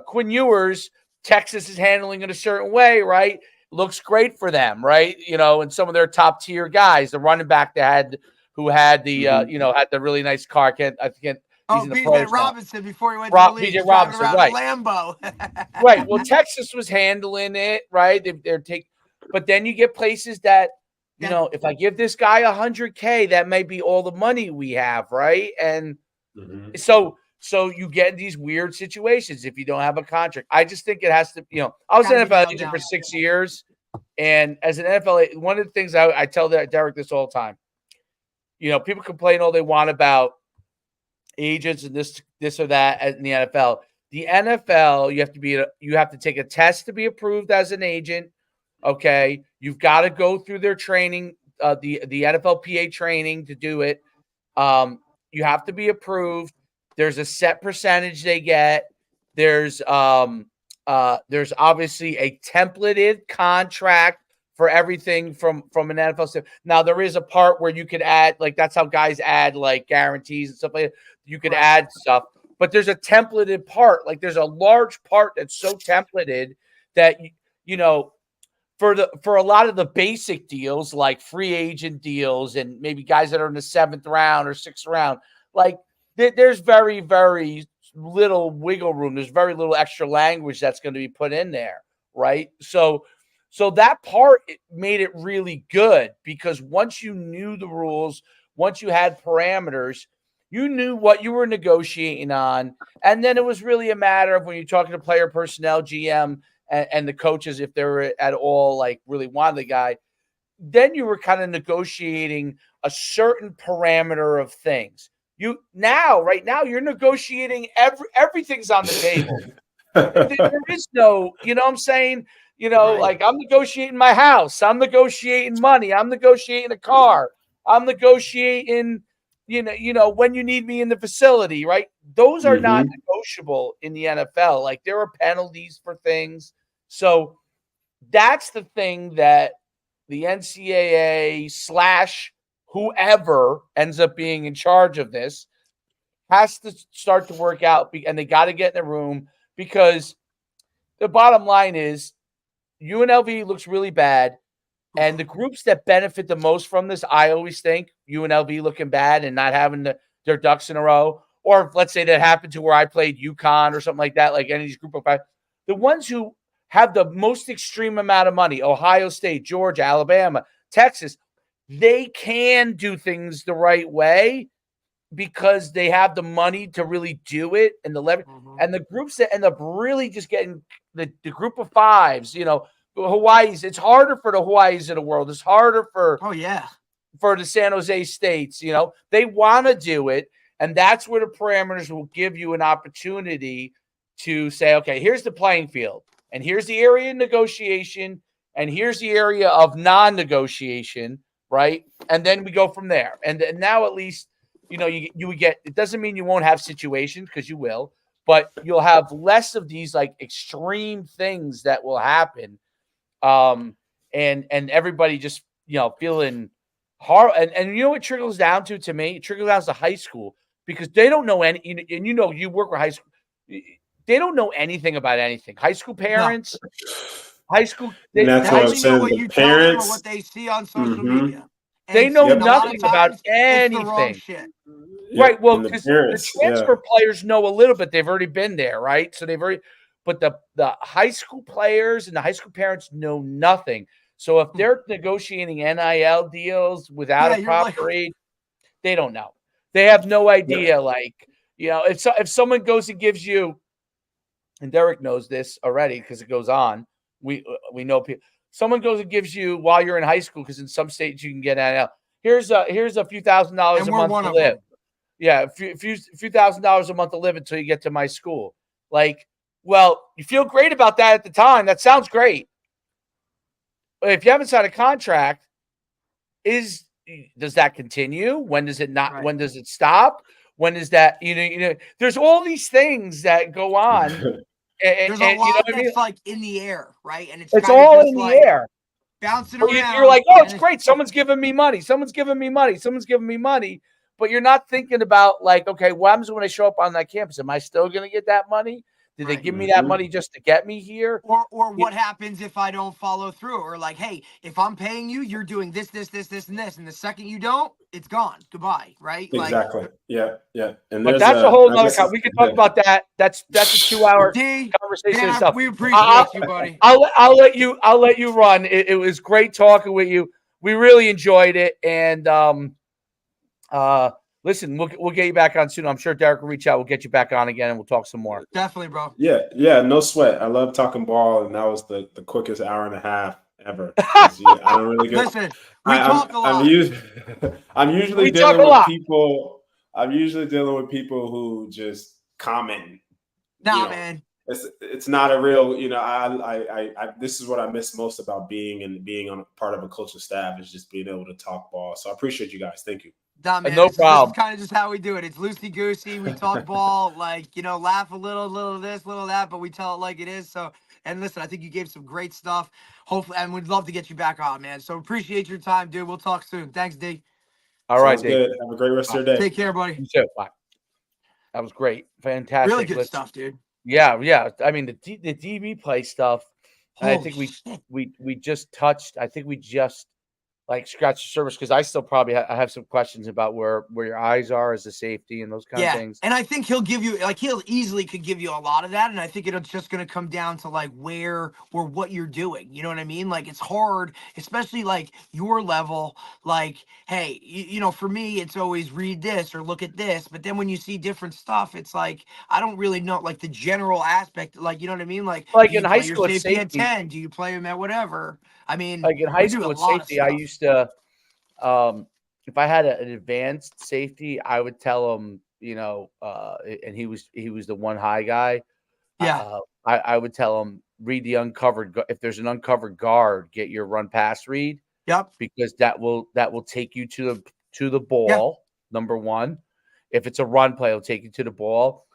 Quinn Ewers, Texas is handling it a certain way, right? Looks great for them, right? And some of their top tier guys, the running back who had the had the really nice car. I can't. He's in the pros Robinson now. Before he went to the league, BJ Robinson, right? Lambo, right? Well, Texas was handling it, right? But then you get places that, if I give this guy $100K, that may be all the money we have, right? And so you get these weird situations if you don't have a contract. I just think it has to, I was an NFL agent for 6 years. And as an NFL, one of the things I tell Derek this all the time, people complain all they want about agents and this or that in the NFL. The NFL, you have to take a test to be approved as an agent. Okay. You've got to go through their training, the NFLPA training to do it. You have to be approved. There's a set percentage they get. There's obviously a templated contract for everything from an NFL standpoint. Now, there is a part where you could add, like, that's how guys add, like, guarantees and stuff like that. You could add stuff, but there's a templated part. Like, there's a large part that's so templated that, for a lot of the basic deals, like free agent deals and maybe guys that are in the 7th round or 6th round, like, there's very, very little wiggle room. There's very little extra language that's going to be put in there, right? So that part, it made it really good, because once you knew the rules, once you had parameters, you knew what you were negotiating on. And then it was really a matter of, when you're talking to player personnel, GM, and the coaches, if they were at all, like, really wanted the guy, then you were kind of negotiating a certain parameter of things. Right now, you're negotiating everything's on the table. There is no, what I'm saying? Like, I'm negotiating my house. I'm negotiating money. I'm negotiating a car. I'm negotiating, when you need me in the facility, right? Those are not negotiable in the NFL. Like, there are penalties for things. So that's the thing that the NCAA / whoever ends up being in charge of this has to start to work out, and they got to get in the room, because the bottom line is UNLV looks really bad, and the groups that benefit the most from this, I always think, UNLV looking bad and not having their ducks in a row, or let's say that happened to where I played UConn or something like that, like any of these group of five, the ones who have the most extreme amount of money, Ohio State, Georgia, Alabama, Texas, they can do things the right way because they have the money to really do it, and the leverage. And the groups that end up really just getting the group of fives, Hawaii's, it's harder for the Hawaii's of the world. It's harder for the San Jose States, they want to do it. And that's where the parameters will give you an opportunity to say, okay, here's the playing field, and here's the area of negotiation, and here's the area of non-negotiation, right? And then we go from there. And now at least, you would get, it doesn't mean you won't have situations, because you will, but you'll have less of these, like, extreme things that will happen. And everybody just, feeling hard. And what it trickles down to me? It trickles down to high school, because they don't know any, and you work with high school, they don't know anything about anything. High school parents, high school, they know what you tell them or what they see on social media. And they know nothing about anything. It's the wrong shit. Right. Well, because the transfer players know a little bit. They've already been there, right? So but the high school players and the high school parents know nothing. So if they're negotiating NIL deals without a proper aid, they don't know. They have no idea. Like, if someone goes and gives you, and Derek knows this already because it goes on. We know people. Someone goes and gives you while you're in high school, because in some states you can get NIL. Here's a few $1,000s a month to live. Yeah, a few $1,000s a month to live until you get to my school. Like, well, you feel great about that at the time. That sounds great. But if you haven't signed a contract, does that continue? When does it not? Right. When does it stop? When is that? There's all these things that go on. There's a lot that's like in the air, right? And it's all in the air, bouncing around. You're like, oh, it's great. Someone's giving me money. Someone's giving me money. Someone's giving me money. But you're not thinking about, like, okay, what happens when I show up on that campus? Am I still going to get that money? Did they give me that money just to get me here? Or what happens if I don't follow through? Or like, hey, if I'm paying you, you're doing this, and this. And the second you don't, it's gone. Goodbye. Right? Exactly. Like, yeah. And but that's a whole other we can talk about that. That's a 2-hour conversation itself. We appreciate you, buddy. I'll let you run. It was great talking with you. We really enjoyed it. And listen, we'll get you back on soon. I'm sure Derek will reach out. We'll get you back on again, and we'll talk some more. Definitely, bro. Yeah, no sweat. I love talking ball, and that was the quickest hour and a half ever. I don't really get. Listen, we talk a lot. I'm usually dealing with people. I'm usually dealing with people who just comment. Nah, man. It's not a real. I this is what I miss most about being on part of a coaching staff, is just being able to talk ball. So I appreciate you guys. Thank you. Nah, man, no problem. This is kind of just how we do it. It's loosey-goosey. We talk ball, like, laugh a little this, little that, but we tell it like it is. So, and listen, I think you gave some great stuff. Hopefully, and we'd love to get you back on, man. So appreciate your time, dude. We'll talk soon. Thanks, D. All right, D. Good. Have a great rest of your day. Take care, buddy. You too. Bye. That was great. Fantastic. Really good stuff, dude. Yeah. I mean, the DB play stuff, I think we just touched. I think we just scratch the surface, because I still probably have some questions about where your eyes are as a safety and those kind of things. And I think he'll give you, he'll easily could give you a lot of that. And I think it's just going to come down to where or what you're doing. You know what I mean? It's hard, especially your level. Hey, for me, it's always read this or look at this. But then when you see different stuff, it's I don't really know the general aspect. You know what I mean? Like in high school, it's safety at 10. Do you play him at whatever? I mean, in high school with safety, I used to, if I had an advanced safety, I would tell him, and he was the one high guy. Yeah. I would tell him, read the uncovered. If there's an uncovered guard, get your run pass read. Yep. Because that will take you to the ball. Yeah. Number one, if it's a run play, it'll take you to the ball,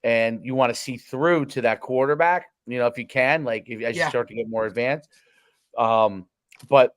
and you want to see through to that quarterback. If you can, as you start to get more advanced. But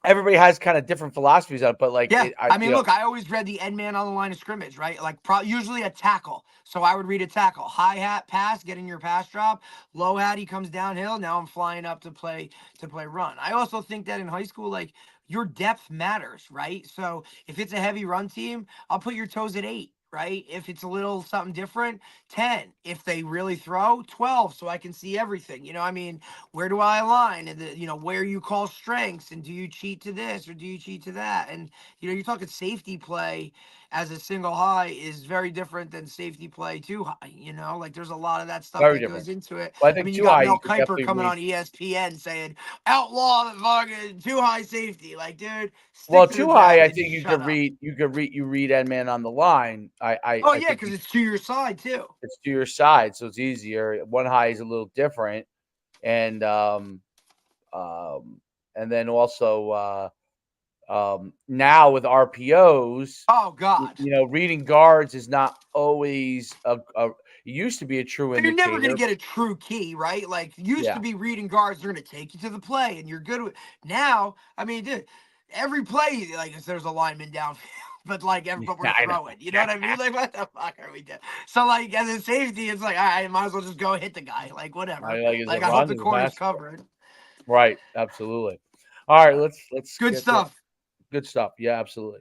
everybody has kind of different philosophies on it. But look, I always read the end man on the line of scrimmage, right? Usually a tackle. So I would read a tackle, high hat pass, getting your pass drop, low hat, he comes downhill. Now I'm flying up to play run. I also think that in high school, your depth matters, right? So if it's a heavy run team, I'll put your toes at 8. Right? If it's a little something different, 10. If they really throw, 12, so I can see everything. I mean, where do I align? And where you call strengths, and do you cheat to this or do you cheat to that? And you're talking safety play as a single high is very different than safety play too high. There's a lot of that stuff that goes into it. Well, I mean, you got Mel Kiper coming on ESPN saying outlaw the fucking too high safety. Dude. Well, too high, I think you could read. You read end man on the line. Because it's to your side too. It's to your side, so it's easier. One high is a little different, and then also now with RPOs. Oh God! Reading guards is not always it used to be a true indicator. You're never going to get a true key, right? Used to be reading guards, they're going to take you to the play, and you're good with. Now, I mean, dude, every play, there's a lineman downfield. But we're throwing. You know what I mean? What the fuck are we doing? So as a safety, it's I might as well just go hit the guy. Whatever. I hope the corner's covered. Right. Absolutely. All right. Let's good stuff. Good stuff. Yeah, absolutely.